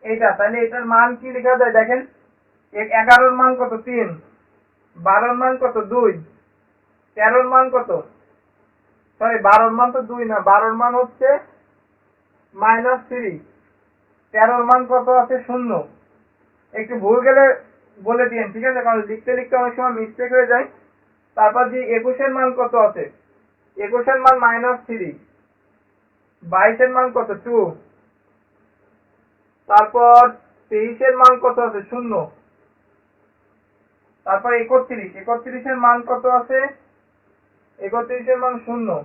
এইটা। তাহলে এটার মান কি লেখা যায় দেখেন, 11-র মান কত 3, 12-র মান কত 2, 13-র মান কত, সরি 12-র মান তো 2 না, 12-র মান হচ্ছে -3, 13-র মান কত আছে 0। একটু ভুল গেলে বলে দিন, ঠিক আছে, কারণ লিখতে লিখতে অনেক সময় মিস্টেক হয়ে যায়। তারপর যে 21-এর মান কত আছে, 21-এর মান -3, 22-এর মান কত 2, তারপর 23-এর মান কত আছে 0, তারপর 31-এর মান কত আছে, 31-এর মান 0,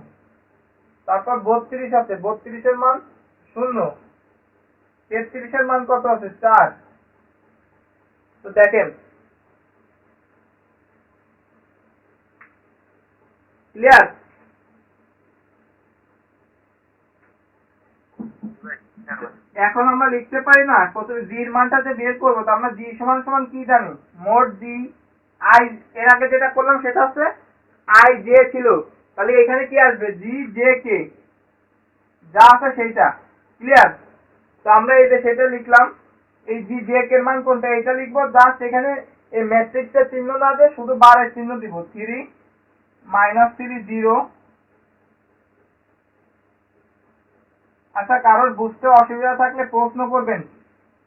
তারপর 32 আছে, 32-এর মান 0, 33-এর মান কত আছে 4। তো দেখেন ক্লিয়ার? এখন আমরা লিখতে পারি না কত জির মানটা যে বের করবো, তো আমরা জি সমান সমান কি জানি, মোট জি আই। এর আগে যেটা করলাম সেটা হচ্ছে আই জে ছিল, তাহলে এখানে কি আসবে জি জে কে, যা আছে সেইটা। ক্লিয়ার? তো আমরা এই যে সেটা লিখলাম। এই জি জে কে এর মান কোনটা, এটা লিখবো। জাস্ট এখানে এই ম্যাট্রিক্সের চিহ্ন না দিয়ে শুধু বারের চিহ্ন দিব, 3 -3 0। আচ্ছা, কারোর বুঝতে অসুবিধা থাকলে প্রশ্ন করবেন,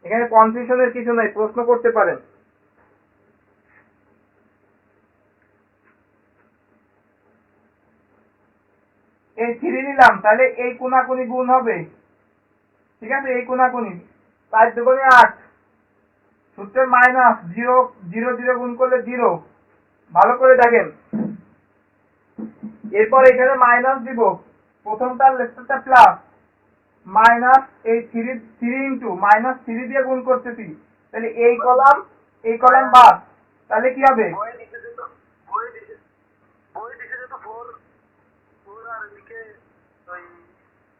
এখানে কনফিউশনের কিছু নাই, প্রশ্ন করতে পারেন। এই 3 নিলাম, তাহলে এই কোনাকুনি গুণ হবে, ঠিক আছে, এই কোনাকুনি 5 দুগুণে 8, সূত্রে মাইনাস 0 0 0 গুণ করলে 0। ভালো করে দেখেন, এরপর এখানে মাইনাস দিব, প্রথমটার লেফটটা প্লাস, মাইনাস এই 3 ইন্টু -3 দিয়ে গুণ করতেছি, তাহলে এই কলাম বাদ, তাহলে কি হবে বই দিছে যে তো 4 আর এদিকে ওই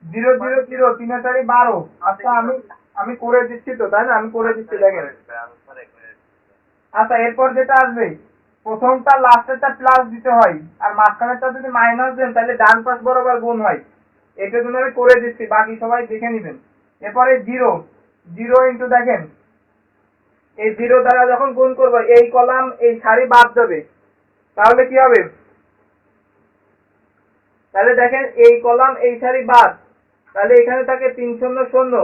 0 0 0 3 4 12। আচ্ছা, আমি করে দিচ্ছি তো, তাই না, আমি করে দিচ্ছি দেখেন। আচ্ছা, এরপর যেটা আসবে, প্রথমটা লাস্টেরটা প্লাস দিতে হয়, আর মাঝখানেরটা যদি মাইনাস দেন তাহলে ডান পাশ বরাবর গুণ হয়। এটা জন্য আমি করে দিচ্ছি, বাকি সবাই দেখে নেবেন। এরপরে 0 0 ইন্টু দেখেন, এই 0 দ্বারা যখন গুণ করবো এই কলাম এই সারি বাদ যাবে, তাহলে কি হবে, তাহলে দেখেন এই কলাম এই সারি বাদ, তাহলে এখানে থাকে 3 0 0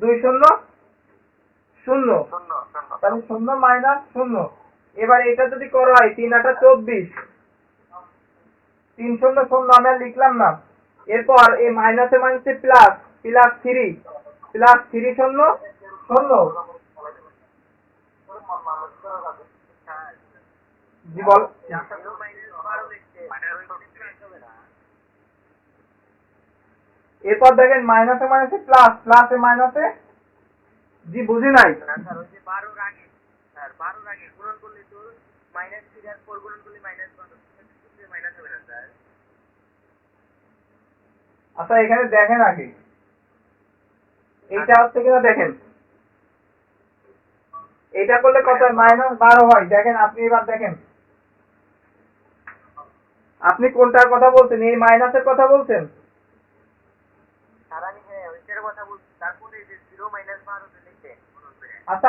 2 0 0, তাহলে 0 -0। এবার এটা যদি করা হয় 3 8 24, 3 0 0 আমি আর লিখলাম না। এরপর এই মাইনাসে মাইনাসে প্লাস, +3 +3 0 0। জি বল। এরপর দেখেন মাইনাসে মাইনাসে প্লাস, প্লাসে মাইনাসে জি বুঝি নাই। স্যার ওই যে 12 এর আগে, স্যার 12 এর আগে গুণন করলে তো -3 আর 4 গুণন করলে -12 মাইনাস হবে না স্যার? আচ্ছা এখানে দেখেন আগে এইটা হচ্ছে কিনা দেখেন, এটা করলে কত হয়? -12 হয়। দেখেন আপনি এবার দেখেন, আপনি কোনটার কথা বলছেন? এই মাইনাসের কথা বলছেন? স্যার আমি হ্যাঁ ওইটার কথা বলছি, তারপরে এই যে 0 -12 লিখে গুণন করে। আচ্ছা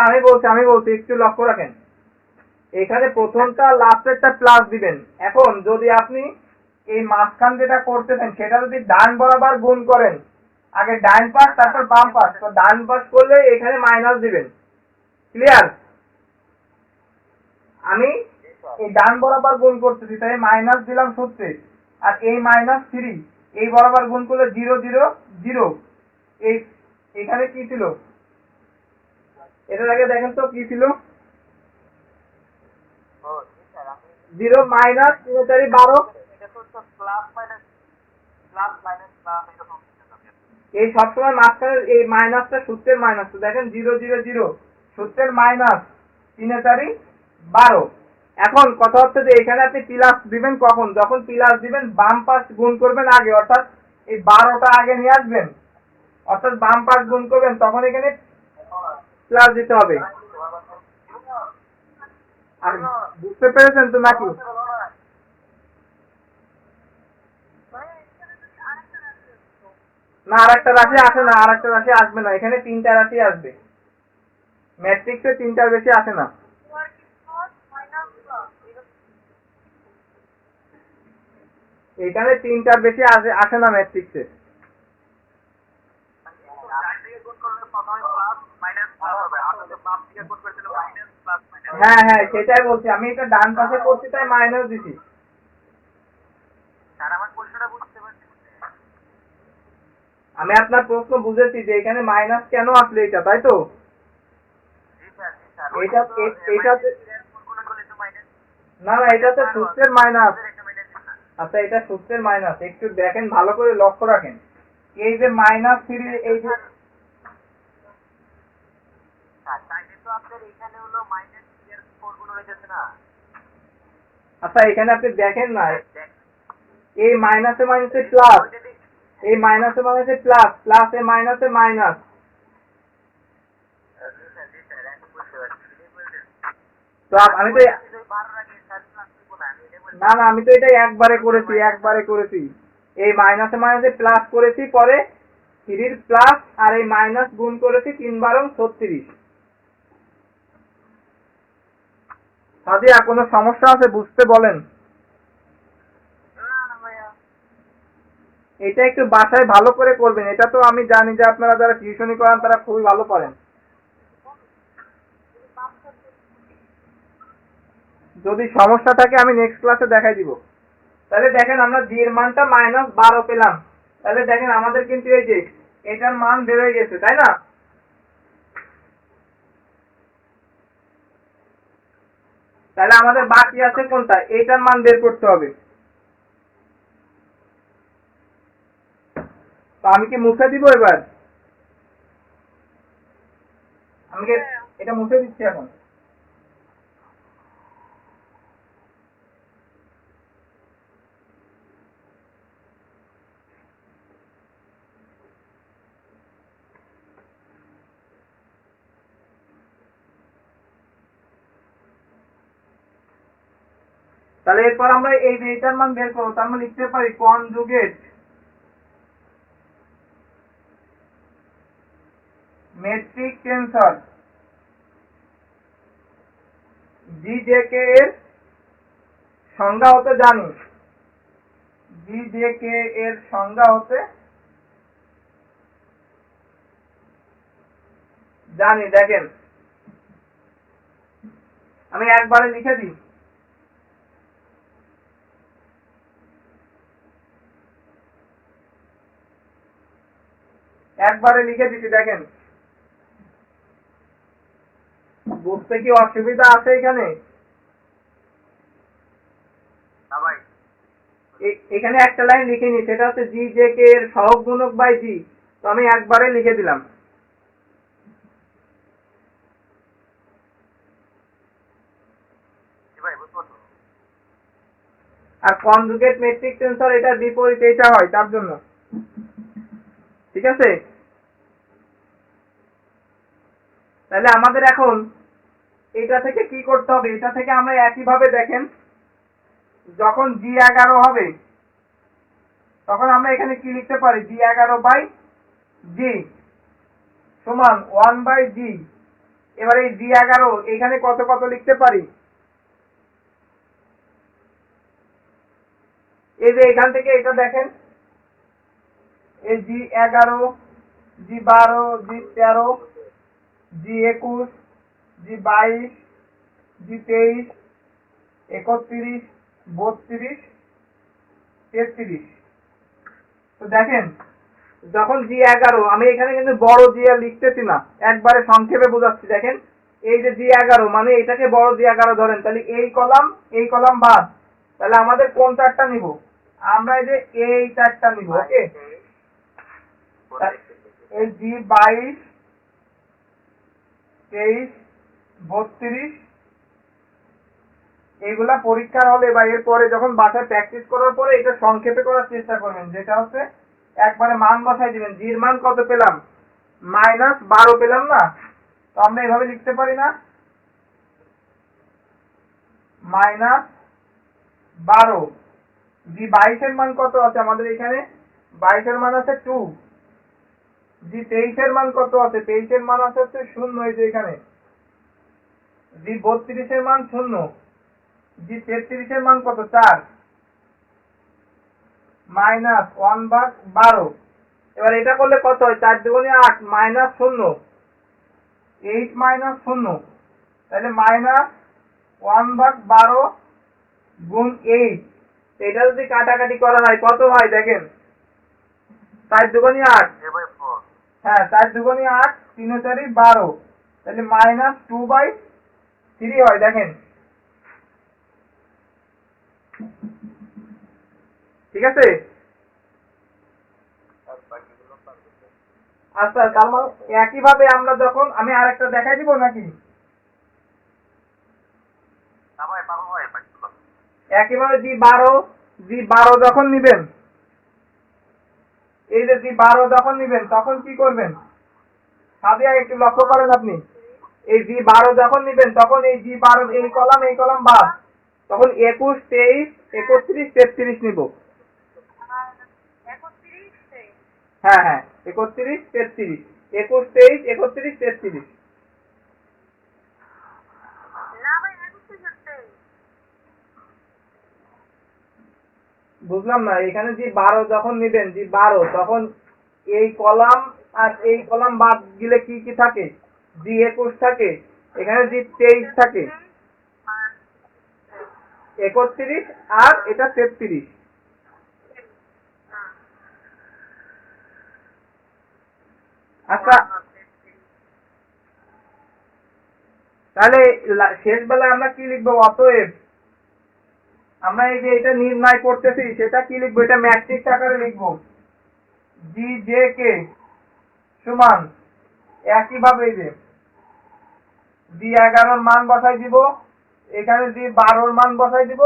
আমি বলছি একটু লক্ষ্য রাখেন, এখানে প্রথমটা লাস্টেরটা প্লাস দিবেন। এখন যদি আপনি এই মাঝখান যেটা করতেছেন সেটা যদি ডান বরাবর গুণ করেন, আগে ডান পাশ তারপর বাম পাশ, তো ডান পাশ করলে এখানে মাইনাস দিবেন। ক্লিয়ার? আমি এই ডান বরাবর গুণ করতেছি, তাই মাইনাস দিলাম সূত্রে, আর এই -3 এই বরাবর গুণ করলে 0 0 0। এই এখানে কি ছিল? এটার আগে দেখেন তো কি ছিল? ও জি স্যার, আমি 0 মাইনাস 3 4 12। এটা তো প্লাস মাইনাস এরকম কিছু হবে। এই সবসময় মাঝখানে এই মাইনাসটা সূত্রের মাইনাস, তো দেখেন 0 0 0 সূত্রের মাইনাস 3 4 12। এখন কথা হচ্ছে যে এখানে আপনি প্লাস দিবেন কখন? যখন প্লাস দিবেন বাম পাশ গুণ করবেন আগে, অর্থাৎ এই 12টা আগে নিয়ে আসবেন, অর্থাৎ বাম পাশ গুণ করবেন, তখন এখানে প্লাস দিতে হবে। আর বুঝতে পেরেছেন তো নাকি? না আরেকটা রাশি আসে না, আরেকটা রাশি আসবে না, এখানে 3টা রাশি আসবে, ম্যাট্রিক্সে 3টার বেশি আসে না। এখানে 3টার বেশি আসে না ম্যাট্রিক্সে। হ্যাঁ হ্যাঁ সেটাই বলছি, আমি এটা ডান পাশে করছি তাই মাইনাস দিছি। আমি আপনার প্রশ্ন বুঝেছি যে এখানে মাইনাস কেন আসলে এটা, তাই তো? না না এটা তো সূত্রের মাইনাস। আচ্ছা এটা সূত্রের মাইনাস, একটু দেখেন ভালো করে লক্ষ্য রাখেন, এই যে -3 এই যে আচ্ছা এখানে আপনি দেখেন না, এই মাইনাসে মাইনাসে প্লাস, এই মাইনাসে মাইনাসে প্লাস, প্লাসে মাইনাসে মাইনাস। তো আমি তো না না আমি তো এটা একবারে করেছি, এই মাইনাসে মাইনাসে প্লাস করেছি, পরে 3 প্লাস আর এই মাইনাস গুণ করেছি 3 12 36। সাদিয়া কোনো সমস্যা আছে বুঝতে বলেন? এটা একটু বাসায় ভালো করে করবেন, এটা তো আমি জানি যে আপনারা যারা টিউশনি করান তারা খুবই ভালো পারেন। যদি সমস্যা থাকে আমি নেক্সট ক্লাসে দেখাই দিব। তাহলে দেখেন আমরা জি এর মানটা -12 পেলাম, তাহলে দেখেন আমাদের কিন্তু এই যে এটার মান বেড়ে গেছে, তাই না? তাহলে আমাদের বাকি আছে কোনটা? এইটার মান বের করতে হবে। তো আমি কি মুছে দিব এবার? আমি কি এটা মুছে দিচ্ছি এখন। তাহলে এরপর আমরা এই যে এটার মান বের করবো, তার মানে লিখতে পারি কনজুগেট মেট্রিক টেন্সর জিজেকে এর সংজ্ঞা হতে জানি, জিজেকে এর সংজ্ঞা হতে জানি। দেখেন আমি একবারে লিখে দিই, একবারে লিখে দিচ্ছি। দেখেন বুঝতে কি অসুবিধা আছে এখানে? এখানে একটা লাইন লিখে নি, সেটা হচ্ছে জি জে কে এর সহগ গুণক বাই জি, তো আমি একবারে লিখে দিলাম। আর কনজুগেট মেট্রিক টেন্সর এটার বিপরীত এটা হয়, তার জন্য। ঠিক আছে, তাহলে আমাদের এখন এটা থেকে কি করতে হবে? এটা থেকে আমরা একইভাবে দেখেন, যখন G11 হবে তখন আমরা এখানে কি লিখতে পারি? G11/G সমান 1/G। এবার এই G11 এখানে কত কত লিখতে পারি? এই যে এখান থেকে এটা দেখেন, এই G11, G12, G13, G21, G22, G23, 31, 32, 33। তো দেখেন, যখন G11 আমি এখানে কিন্তু বড় জি আর লিখতেছি না, একবারে সংক্ষেপে বোঝাচ্ছি। দেখেন, এই যে G11 মানে এটাকে বড় G11 ধরেন, তাহলে এই কলাম বাদ, তাহলে আমাদের কোন চারটা নিব? আমরা এই যে এই চারটা নিব। ওকে, এই G22, 23, 32 এইগুলা পরীক্ষার হলে বা এরপরে যখন বাসায় প্র্যাকটিস করার পরে এটা সংক্ষেপে করার চেষ্টা করবেন, যেটা হচ্ছে একবারে মান বসাই দিবেন। জির মান কত পেলাম? -12 পেলাম না? তো আমরা এভাবে লিখতে পারি না? -12। G22 এর মান কত আছে আমাদের এখানে? 22 এর মান আছে 2। G23 এর মান কত আছে? 23 এর মান আছে হচ্ছে 0, এই যে এখানে। G32 এর মান 0। G33 এর মান কত? 4। -1/12। এবার এটা করলে কত হয়? 4 দুগুণে 8 -0, 8 - 0, তাহলে -1/12 গুণ 8। এটা যদি কাটাকাটি করা হয় কত হয় দেখেন? 4 দুগুণে 8, হ্যাঁ 4 দুগুণে 8, 3 4 12, তাহলে -2/3 হয়। দেখেন, ঠিক আছে? আচ্ছা, তার মানে একইভাবে আমরা যখন, আমি আরেকটা দেখাই দিব নাকি? একইভাবে G12 যখন নিবেন, এই যে G12 যখন নিবেন তখন কি করবেন? সাদিয়া একটু লক্ষ্য করেন আপনি, এই G12 যখন নিবেন তখন এই G12 এই কলাম বাদ, তখন 21, 23, 31, 33 নিব। হ্যাঁ হ্যাঁ, 31, 33, 21, 23, 31, 33। বুঝলাম না, এখানে G12 যখন নিবেন, G12 তখন এই কলাম আর এই কলাম বাদ গেলে কি কি থাকে? G21 থাকে, এখানে G23 থাকে, 31 আর এটা 33। আচ্ছা, তাহলে শেষ বেলায় আমরা কি লিখবো? অতএব আমরা এই যে এটা নির্ণয় করতেছি সেটা কি লিখবো? এটা ম্যাট্রিক্স আকারে লিখবো। G(j)k সমান একইভাবে এই যে G11 এর মান বসাই দিব, এখানে G12 এর মান বসাই দিব,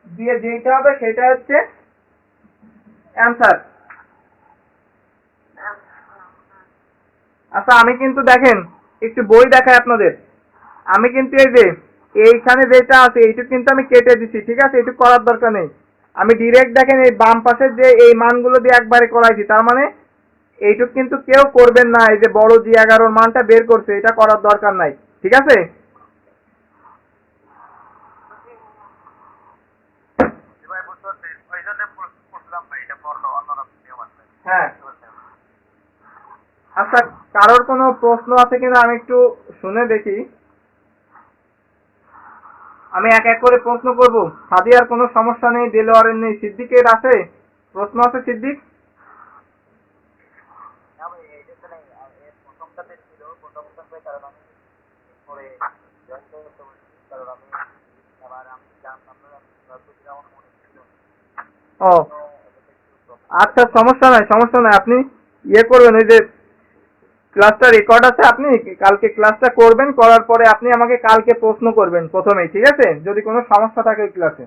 দিয়ে যেটা হবে সেটা হচ্ছে অ্যান্সার। আচ্ছা, আমি কিন্তু দেখেন একটু বই দেখাই আপনাদের। আমি কিন্তু এই যে এইখানে যেটা আছে এইটুকু কিন্তু আমি কেটে দিছি, ঠিক আছে? এইটুকু করার দরকার নেই। আমি ডিরেক্ট দেখেন এই বাম পাশের যে এই মানগুলো দিয়ে একবারে করাইছি, তার মানে এইটুক কিন্তু কেউ করবেন না। এই যে বড় G11 মানটা বের করছে, এটা করার দরকার নাই, ঠিক আছে? হ্যাঁ, আচ্ছা, কারোর কোনো প্রশ্ন আছে কিনা আমি একটু শুনে দেখি। আমি এক এক করে প্রশ্ন করব। সাদিয়ার কোনো সমস্যা নেই, দেলোয়ারের নেই, সিদ্দিকের আছে? প্রশ্ন আছে সিদ্দিক? ও আচ্ছা, সমস্যা নাই। আপনি ইয়ে করবেন, ওই যে ক্লাসটা রেকর্ড আছে, আপনি কালকে ক্লাসটা করবেন, করার পরে আপনি আমাকে কালকে প্রশ্ন করবেন প্রথমেই, ঠিক আছে? যদি কোনো সমস্যা থাকে ওই ক্লাসে।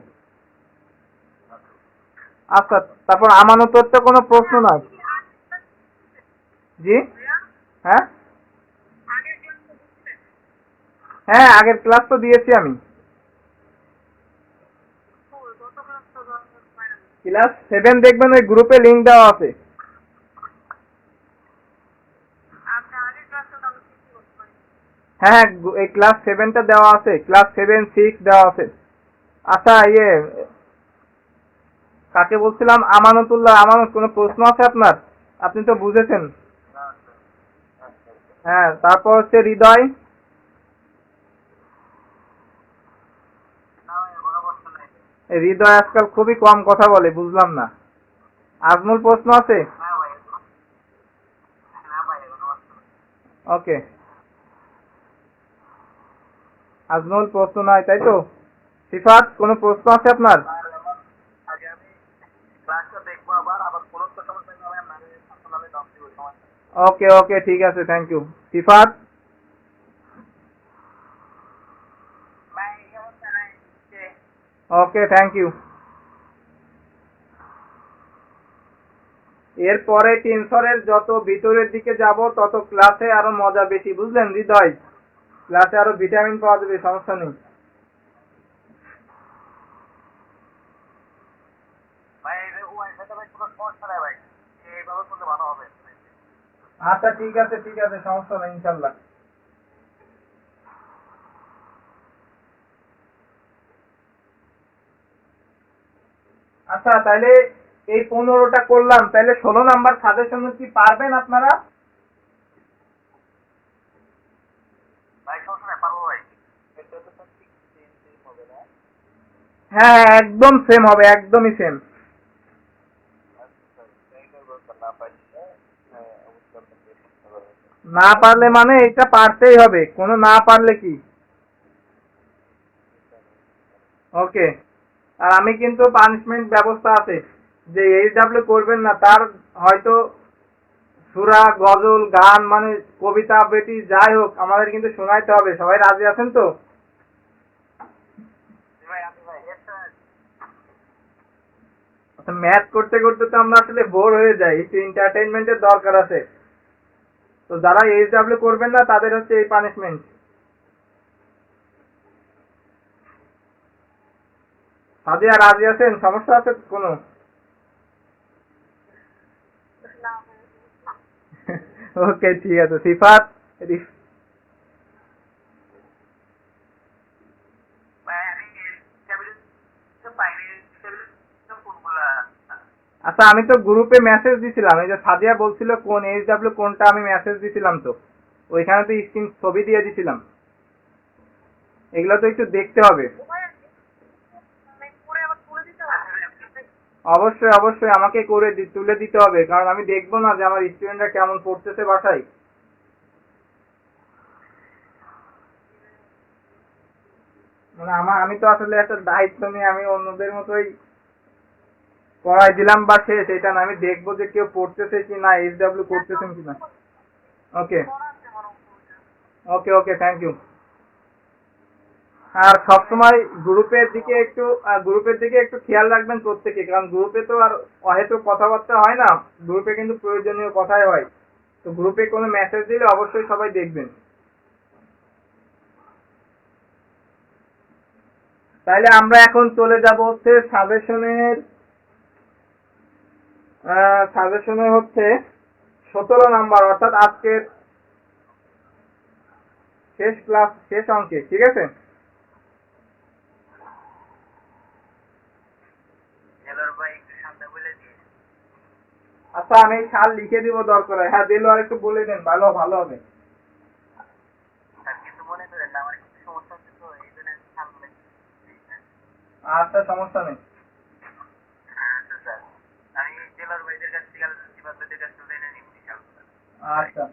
আচ্ছা, তারপর আমানতের তো কোনো প্রশ্ন নাই। জি, হ্যাঁ হ্যাঁ, আগের ক্লাস তো দিয়েছি আমি। ক্লাস 7 দেখবেন, ওই গ্রুপে লিংক দেওয়া আছে। হ্যাঁ হ্যাঁ, এই ক্লাস 7টা দেওয়া আছে, ক্লাস 7, 6 দেওয়া আছে। আচ্ছা, কাকে বলছিলাম, আমানতুল্লাহ, আমানত কোনো প্রশ্ন আছে আপনার? আপনি তো বুঝেছেন। হ্যাঁ, তারপর হচ্ছে হৃদয়। হৃদয় আজকাল খুবই কম কথা বলে, বুঝলাম না। আজমল প্রশ্ন আছে? ওকে, আজমল প্রশ্ন নাই, তাই তো? সিফাত, কোনো প্রশ্ন আছে আপনার? ওকে ওকে, ঠিক আছে, thank you. Sifat, okay, thank you. এরপরে টেনসরের যত ভিতরের দিকে যাব তত ক্লাসে আরো মজা বেশি, বুঝলেন হৃদয়? ক্লাসে আরো ভিটামিন পাওয়া যাবে, সমস্যা নেই। আচ্ছা, ঠিক আছে ঠিক আছে, সমস্যা নেই, ইনশাল্লাহ। আচ্ছা, তাহলে এই 15টা করলাম, তাহলে 16 নাম্বার সাজেশন কি পারবেন আপনারা? হ্যাঁ হ্যাঁ, একদম সেম হবে, একদমই সেম। না পারলে মানে এটা পারতেই হবে, কোনো না পারলে কি? ওকে। আর আমি কিন্তু পানিশমেন্ট ব্যবস্থা আছে, যে এইচডব্লিউ করবেন না তার হয়তো সূরা, গজল, গান, মানে কবিতা আবৃত্তি যাই হোক, আমাদের কিন্তু শোনাইতে হবে। সবাই রাজি আছেন তো? আচ্ছা, ম্যাথ করতে করতে তো আমরা আসলে বোর হয়ে যাই, একটু এন্টারটেইনমেন্টের দরকার আছে। তো যারা এইচডব্লিউ করবেন না তাদের হচ্ছে এই পানিশমেন্ট। সাদিয়া, রাজি আছেন? সমস্যা আছে কোনো? ওকে, ঠিক আছে। সিফাত, আচ্ছা, আমি তো গ্রুপে মেসেজ দিছিলাম, এই যে সাদিয়া বলছিল কোন এইচডব্লিউ কোনটা, আমি মেসেজ দিছিলাম তো, ওইখানে তো স্ক্রিন ছবি দিয়ে দিছিলাম। এগুলো তো একটু দেখতে হবে। অবশ্যই অবশ্যই, আমাকে করে তুলে দিতে হবে, কারণ আমি দেখবো না যে আমার স্টুডেন্টরা কেমন পড়তেছে বাসায়। মানে আমি তো আসলে একটা দায়িত্ব নিয়ে আমি অন্যদের মতোই পড়াই দিলাম বা শেষ, এটা না, আমি দেখবো যে কেউ পড়তেছে কি না, এইচডব্লিউ করতেছেন কি না। ওকে ওকে ওকে, থ্যাংক ইউ। আর সবসময় গ্রুপের দিকে একটু খেয়াল রাখবেন প্রত্যেকে, কারণ গ্রুপে তো আর হয়তো কথাবার্তা হয় না, গ্রুপে কিন্তু প্রয়োজনীয় কথাই হয়। তো গ্রুপে কোনো মেসেজ দিলে অবশ্যই সবাই দেখবেন। তাইলে আমরা এখন চলে যাব হচ্ছে সাজেশনে হচ্ছে 17 নাম্বার, অর্থাৎ আজকের শেষ ক্লাস, শেষ অঙ্কে, ঠিক আছে? আচ্ছা, আমি সাল লিখে দিব দরকার হয়। হ্যাঁ, দিল, আর একটু বলে দেন, ভালো ভালো হবে। আচ্ছা, সমস্যা নেই। আচ্ছা,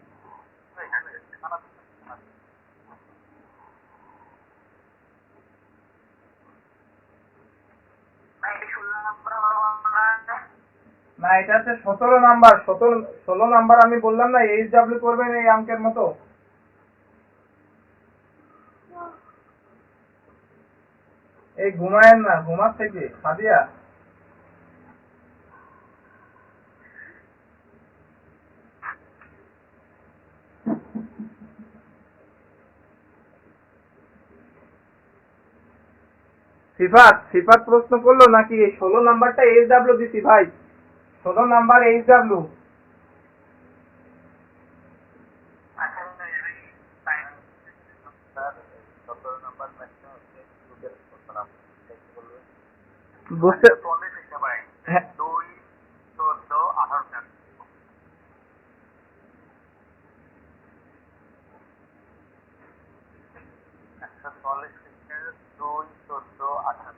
না, এটা হচ্ছে 17 নাম্বার, 16 নাম্বার আমি বললাম না, এইচডব্লিউ করবেন এই অঙ্কের মতো। এই ঘুমায়েন না, ঘুমাচ্ছে কি সাদিয়া? সিফাত প্রশ্ন করলো নাকি? 16 নাম্বারটা SW দিছি ভাই, 16 নাম্বার SW। আচ্ছা স্যার, স্যার 17 নাম্বার ম্যাচটা হচ্ছে দুধের প্রশ্ন দেখতে বলবেন। বুঝতে পনেরো চেষ্টা পাই হ্যাঁ 2, 14, 18 144 সেক্টর 2, 14, 18।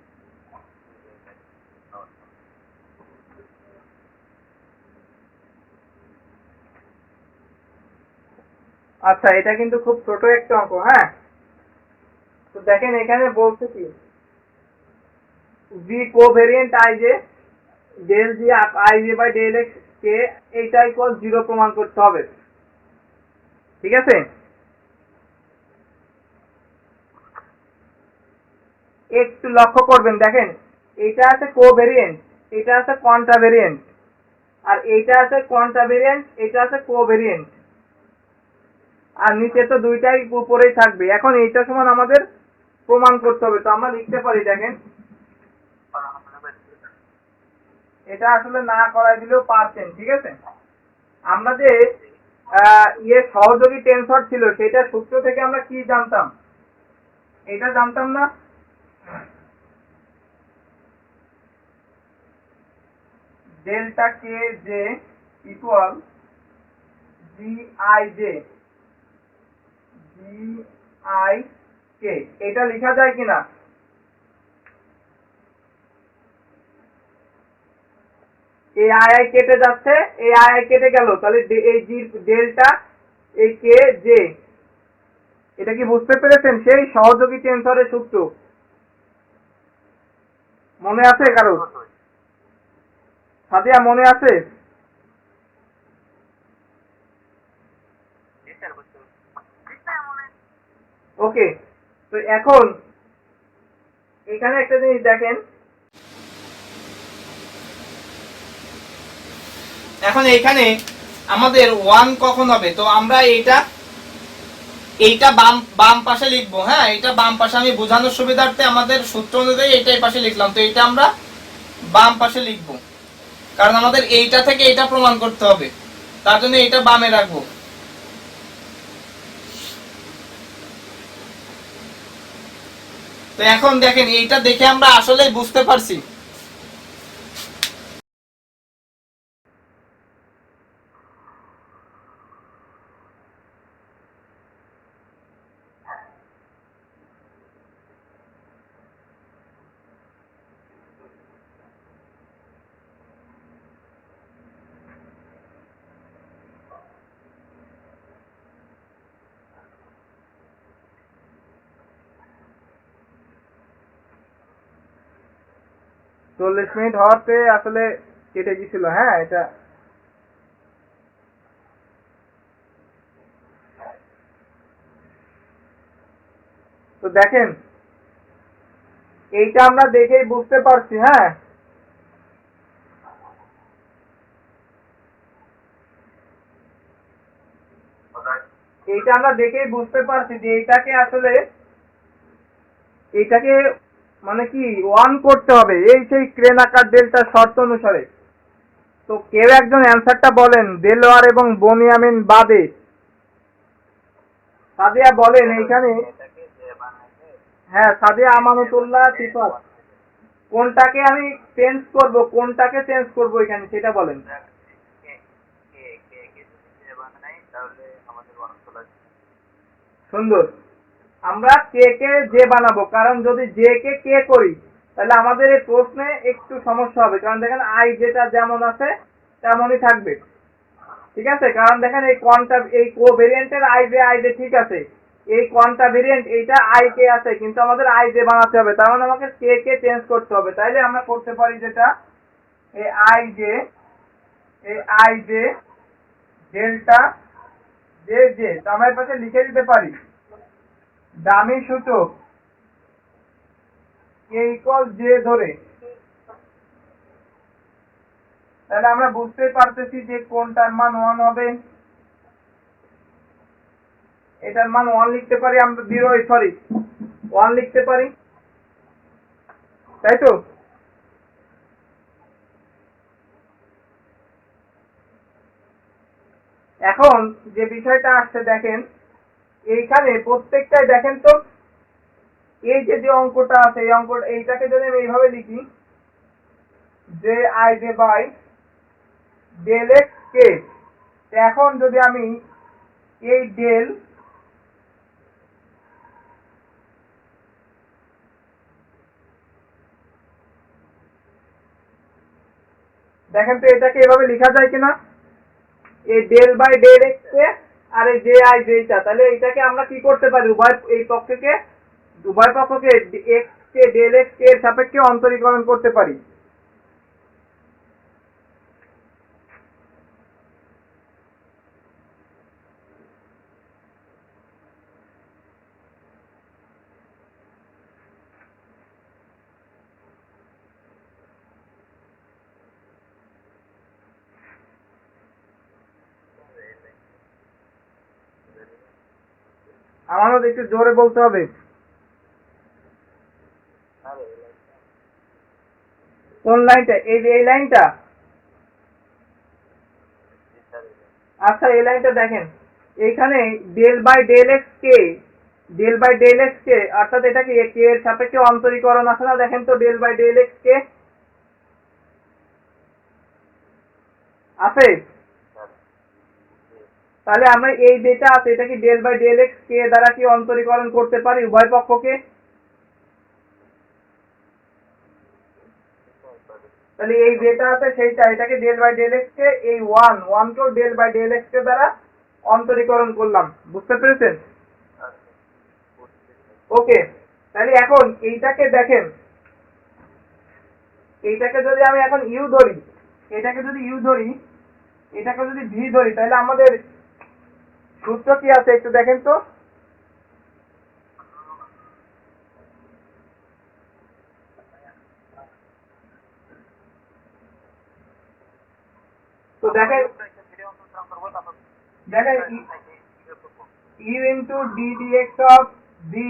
আচ্ছা, এটা কিন্তু খুব ছোট একটা অঙ্ক। হ্যাঁ, তো দেখেন এখানে বলছে কি, V covariant I J del G I J by del x K এইটা ইকুয়াল 0 প্রমাণ করতে হবে। ঠিক আছে, একটু লক্ষ্য করবেন, দেখেন এটা আছে কোভেরিয়েন্ট, এটা আছে কন্ট্রাভেরিয়েন্ট, আর এইটা আছে কন্ট্রাভেরিয়েন্ট, এটা আছে কোভেরিয়েন্ট, আর নিচে তো দুইটাই উপরেই থাকবে। এখন এইটা সমান আমাদের প্রমাণ করতে হবে। তো আমরা লিখতে পারি, দেখেন এটা আসলে না করাই দিলেও পারছেন। ঠিক আছে, আমরা যে সহযোগী টেনসর ছিল সেটা সূত্র থেকে আমরা কি জানতাম? এটা জানতাম না, delta K J equal G I J K. এটা লেখা যায় কিনা? এই আই কেটে যাচ্ছে, এই আই কেটে গেল, তাহলে এই জি ডেল্টা এই কে জে, এটা কি বুঝতে পেরেছেন? সেই সহযোগী টেনসরের সূত্র মনে আছে কারো? সাদিয়া মনে আছে? ওকে, তো এখন এখানে একটা জিনিস দেখেন, এখন এইখানে আমাদের 1 কখন হবে? তো আমরা এইটা বাম বাম পাশে লিখবো। হ্যাঁ, এটা বাম পাশে, আমি বোঝানোর সুবিধার্থে আমাদের সূত্র অনুযায়ী এইটাই পাশে লিখলাম। তো এইটা আমরা বাম পাশে লিখবো, কারণ আমাদের এইটা থেকে এটা প্রমাণ করতে হবে, তার জন্য এইটা বামে রাখবো। তো এখন দেখেন, এইটা দেখে আমরা আসলেই বুঝতে পারছি চল্লিশ মিনিট হওয়াতে আসলে কেটে গেছিল। হ্যাঁ, এটা তো দেখেন এইটা আমরা দেখেই বুঝতে পারছি। হ্যাঁ, এইটা আমরা দেখেই বুঝতে পারছি যে এইটাকে মানে কি 1 করতে হবে, এই সেই ক্রেন আকার ডেল্টা শর্ত অনুসারে। তো কেউ একজন অ্যান্সারটা বলেন, দেলোয়ার এবং বনিয়ামিন বাদে। সাদিয়া বলেন এইখানে। হ্যাঁ, সাদিয়া আমানতুল্লাহ সিফাত, কোনটাকে আমি চেঞ্জ করব, কোনটাকে চেঞ্জ করব এখানে সেটা বলেন। সুন্দর, আমরা কে কে জে বানাবো, কারণ যদি জে কে কে করি তাহলে আমাদের এই প্রশ্নে একটু সমস্যা হবে। কারণ দেখেন আই যেটা যেমন আছে তেমনই থাকবে। ঠিক আছে, কারণ দেখেন এই কোভেরিয়েন্টের আই জে ঠিক আছে, এই কোয়ান্টা ভেরিয়েন্ট এইটা আই কে আছে, কিন্তু আমাদের আই জে বানাতে হবে, তার মানে আমাকে কে কে চেঞ্জ করতে হবে। তাইলে আমরা করতে পারি যেটা, এই I J delta J J, তো আমরা এর পাশে লিখে দিতে পারি দামি সূচক কে ইকুয়াল জে ধরে। তাহলে আমরা বুঝতে পারতেছি যে কোনটার মান 1 হবে। এটার মান 1 লিখতে পারি আমরা, 1 লিখতে পারি। তাই তো? এখন যে বিষয়টা আসছে দেখেন, এইখানে প্রত্যেকটাই দেখেন তো, এই যে অঙ্কটা আছে এই অঙ্কটা, এইটাকে যদি আমি এইভাবে লিখি, যে I J by del x K, এখন যদি আমি এই ডেল দেখেন তো এটাকে এভাবে লেখা যায় কিনা, এই ডেল বাই ডেল এক্স কে আর এই জে আই যেটা, তাহলে এটাকে আমরা কি করতে পারি, উভয় পক্ষকে এক্স কে ডেল এক্স কে এর সাপেক্ষে অন্তরীকরণ করতে পারি। আমারও একটু জোরে বলতে হবে। কোন লাইনটা? এই লাইনটা? আচ্ছা, এই লাইনটা দেখেন, এইখানে ডেল বাই ডেল এক্স কে অর্থাৎ এটা কি কে এর সাপেক্ষে অন্তরীকরণ আছে না? দেখেন তো ডেল বাই ডেল এক্স কে আছে, তাহলে আমরা এই যেটা আছে এটা কি ডেল বাই ডেল এক্স কে দ্বারা কি অন্তরীকরণ করতে পারি উভয় পক্ষকে? তাহলে এই যেটা আছে সেইটা, এটাকে ডেল বাই ডেল এক্স কে, এই ওয়ান কেও ডেল বাই ডেল এক্স কে দ্বারা অন্তরীকরণ করলাম, বুঝতে পেরেছেন? ওকে, তাহলে এখন এইটাকে দেখেন, এইটাকে যদি আমি এখন ইউ ধরি, এটাকে যদি ইউ ধরি, এটাকে যদি ভি ধরি, তাহলে আমাদের সূত্র কি আছে একটু দেখেন তো। তো দেখেন u into D dx of V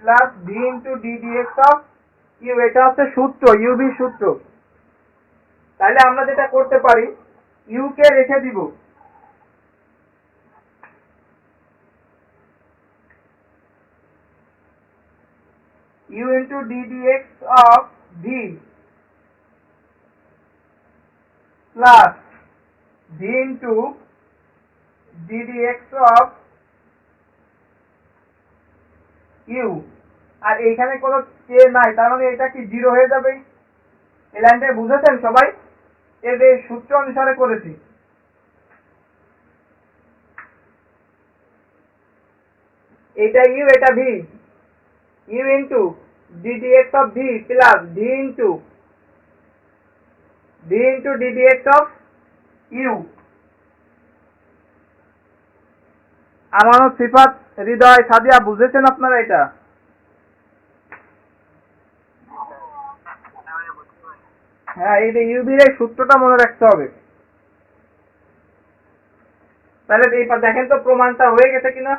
plus V into D dx of u, এটা হচ্ছে সূত্র, ইউভি সূত্র। তাহলে আমরা যেটা করতে পারি, ইউ কে রেখে দিব, U into D dx of V plus V into D dx of U, আর এইখানে কোনো কে নাই, তার মানে এটা কি জিরো হয়ে যাবে। এই লাইনটা বুঝেছেন সবাই? এর এই সূত্র অনুসারে করেছি। এটা ইউ, এটা v, u into D dx of V plus V into D dx of u. Amanat Sifat হৃদয় সাদিয়া, বুঝেছেন আপনারা এটা? হ্যাঁ, এই যে ইউভির এই সূত্রটা মনে রাখতে হবে। তাহলে এইবার দেখেন তো প্রমাণটা হয়ে গেছে কিনা।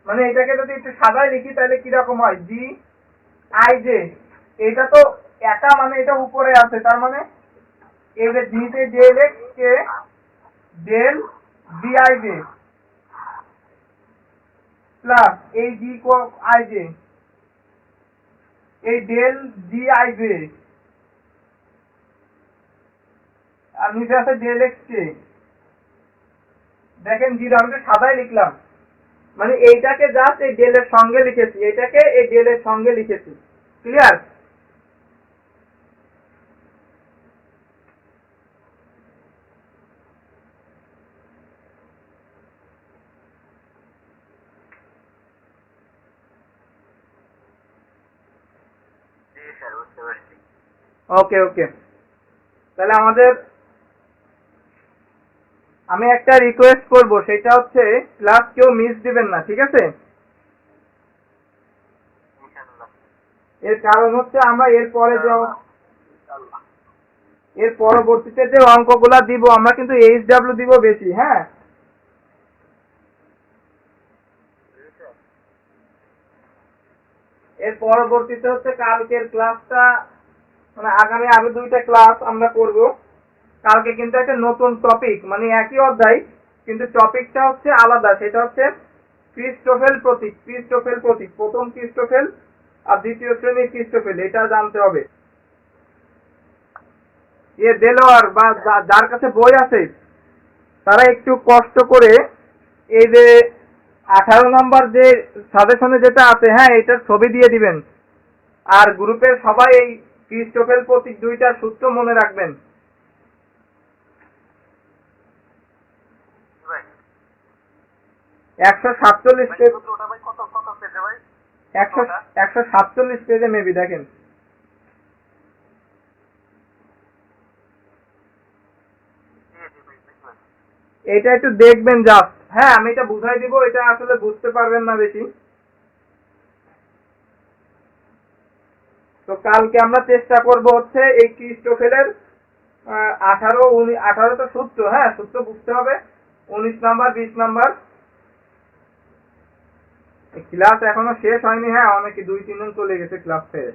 মানে এটাকে যদি একটু সাদায় লিখি তাহলে কিরকম হয়, জি আই জে, এটা তো একা, মানে এটা উপরে আছে, তার মানে এই যে ডিতে ডেল এক্স কে del d i j plus এই ডি কো আই জে, এই ডেল ডি আই জে, আর নিচে আছে ডেল এক্স কে। দেখেন জিরো, আমি তো সাদায় লিখলাম, মানে এইটাকে জাস্ট এই ডেল এর সঙ্গে লিখেছি, এটাকে এই ডেল এর সঙ্গে লিখেছি। ক্লিয়ার? ওকে ওকে, তাহলে আমাদের, আমি একটা রিকোয়েস্ট করব, সেটা হচ্ছে ক্লাস কেউ মিস দিবেন না, ঠিক আছে? এর কারণ হচ্ছে আমরা এর পরবর্তীতে যে অঙ্কগুলা দিব আমরা কিন্তু এইচডব্লিউ দিব বেশি, হ্যাঁ? এর পরবর্তীতে হচ্ছে কালকের ক্লাসটা, মানে আগামী আরো 2টা ক্লাস আমরা করব। কালকে কিন্তু একটা নতুন টপিক, মানে একই অধ্যায় কিন্তু টপিকটা হচ্ছে আলাদা। সেটা হচ্ছে ক্রিস্টোফেল প্রতীক। ক্রিস্টোফেল প্রতীক, প্রথম ক্রিস্টোফেল আর দ্বিতীয় শ্রেণীর ক্রিস্টোফেল, এটা জানতে হবে। দেলোয়ার বা যার কাছে বই আছে তারা একটু কষ্ট করে এই যে 18 নম্বর যে সাজেশনে যেটা আছে, হ্যাঁ, এটার ছবি দিয়ে দিবেন। আর গ্রুপের সবাই এই ক্রিস্টোফেল প্রতীক 2টা সূত্র মনে রাখবেন। ভাই 147 ভাই পেজ, ওটা ভাই কত কত পেজে ভাই? 147 পেজে মেবি, দেখেন। জি জি ভাই দেখলাম। এটা একটু দেখবেন জাস্ট। হ্যাঁ, আমি এটা বুঝাই দিব, এটা আসলে বুঝতে পারবেন না বেশি। তো কালকে আমরা চেষ্টা করব হচ্ছে এই ক্রিস্টোফেলের 18 তো সূত্র, হ্যাঁ, সূত্র বুঝতে হবে। 19 নাম্বার 20 নাম্বার। ক্লাস এখনো শেষ হয়নি, হ্যাঁ, অনেকে 2-3 জন চলে গেছে ক্লাস ছেড়ে।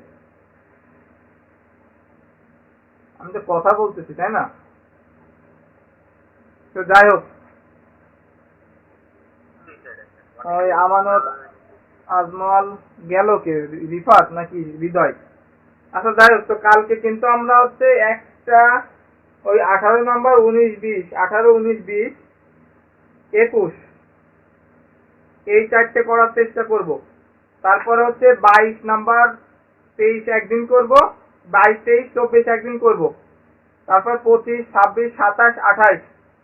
আমি তো কথা বলতেছি, তাই না? তো যাই হোক, ওই আমানত, আজমল গেল, কে রিফাত নাকি হৃদয়? আচ্ছা যাই হোক, তো কালকে কিন্তু আমরা হচ্ছে একটা ওই 18 নম্বর 19-20, 18-19-20, 21 এই 4টে করার চেষ্টা করব। তারপরে হচ্ছে 22 নাম্বার 23 একদিন করব, 22-23-24 একদিন করব। তারপর 25, 26, 27, 28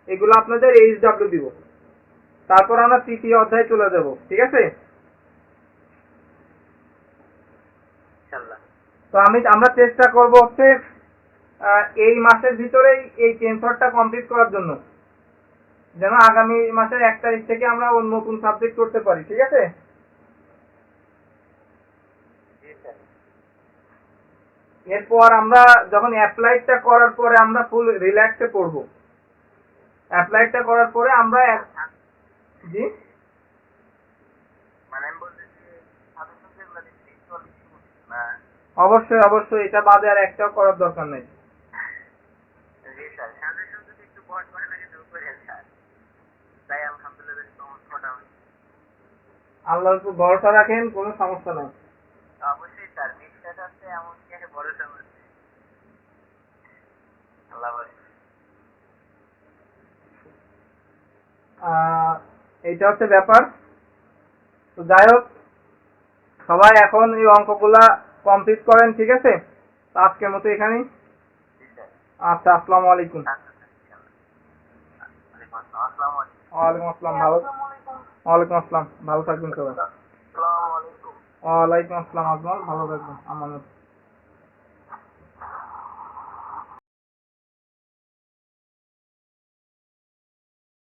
এগুলো আপনাদের এইচডব্লিউ দিব। তারপর আমরা তৃতীয় অধ্যায়ে চলে যাব, ঠিক আছে? ইনশাআল্লাহ। তো আমরা চেষ্টা করব হচ্ছে এই মাসের ভিতরেই এই টেন্সরটা কমপ্লিট করার জন্য, যেন আগামী মাসের 1 তারিখ থেকে আমরা অন্য নতুন সাবজেক্ট করতে পারি, ঠিক আছে? জি স্যার। এরপর আমরা যখন অ্যাপ্লাইডটা করার পরে আমরা ফুল রিল্যাক্সে পড়ব। অ্যাপ্লাইডটা করার পরে আমরা জি মানে আমি বলতেছি সাজেশন যেগুলো দিচ্ছি এগুলো না। অবশ্যই অবশ্যই, এটা বাদে আর একটাও করার দরকার নেই। জি স্যার, সাজেশন যদি একটু বড় করে লাগে তো করে স্যার। তাই আলহামদুলিল্লাহ সমস্যাটা হচ্ছে। আল্লাহর উপর ভরসা রাখেন, কোনো সমস্যা নাই। অবশ্যই স্যার, বিশ্বাস আছে এমনকি একটা বড় সমস্যা। আল্লাহ বলে। এইটা হচ্ছে ব্যাপার। তো যাই হোক, সবাই এখন এই অঙ্কগুলা কমপ্লিট করেন, ঠিক আছে? তো আজকের মতো এখানেই। জি স্যার। আচ্ছা, আসসালামু আলাইকুম। আচ্ছা স্যার, ইনশাআল্লাহ। আসসালামু আলাইকুম। ওয়ালাইকুম আসসালাম, ভালো। ওয়ালাইকুম আসসালাম, ভালো থাকবেন সবাই। আসসালামু আলাইকুম। ওয়ালাইকুম আসসালাম আজমল, ভালো থাকবেন। আমানত।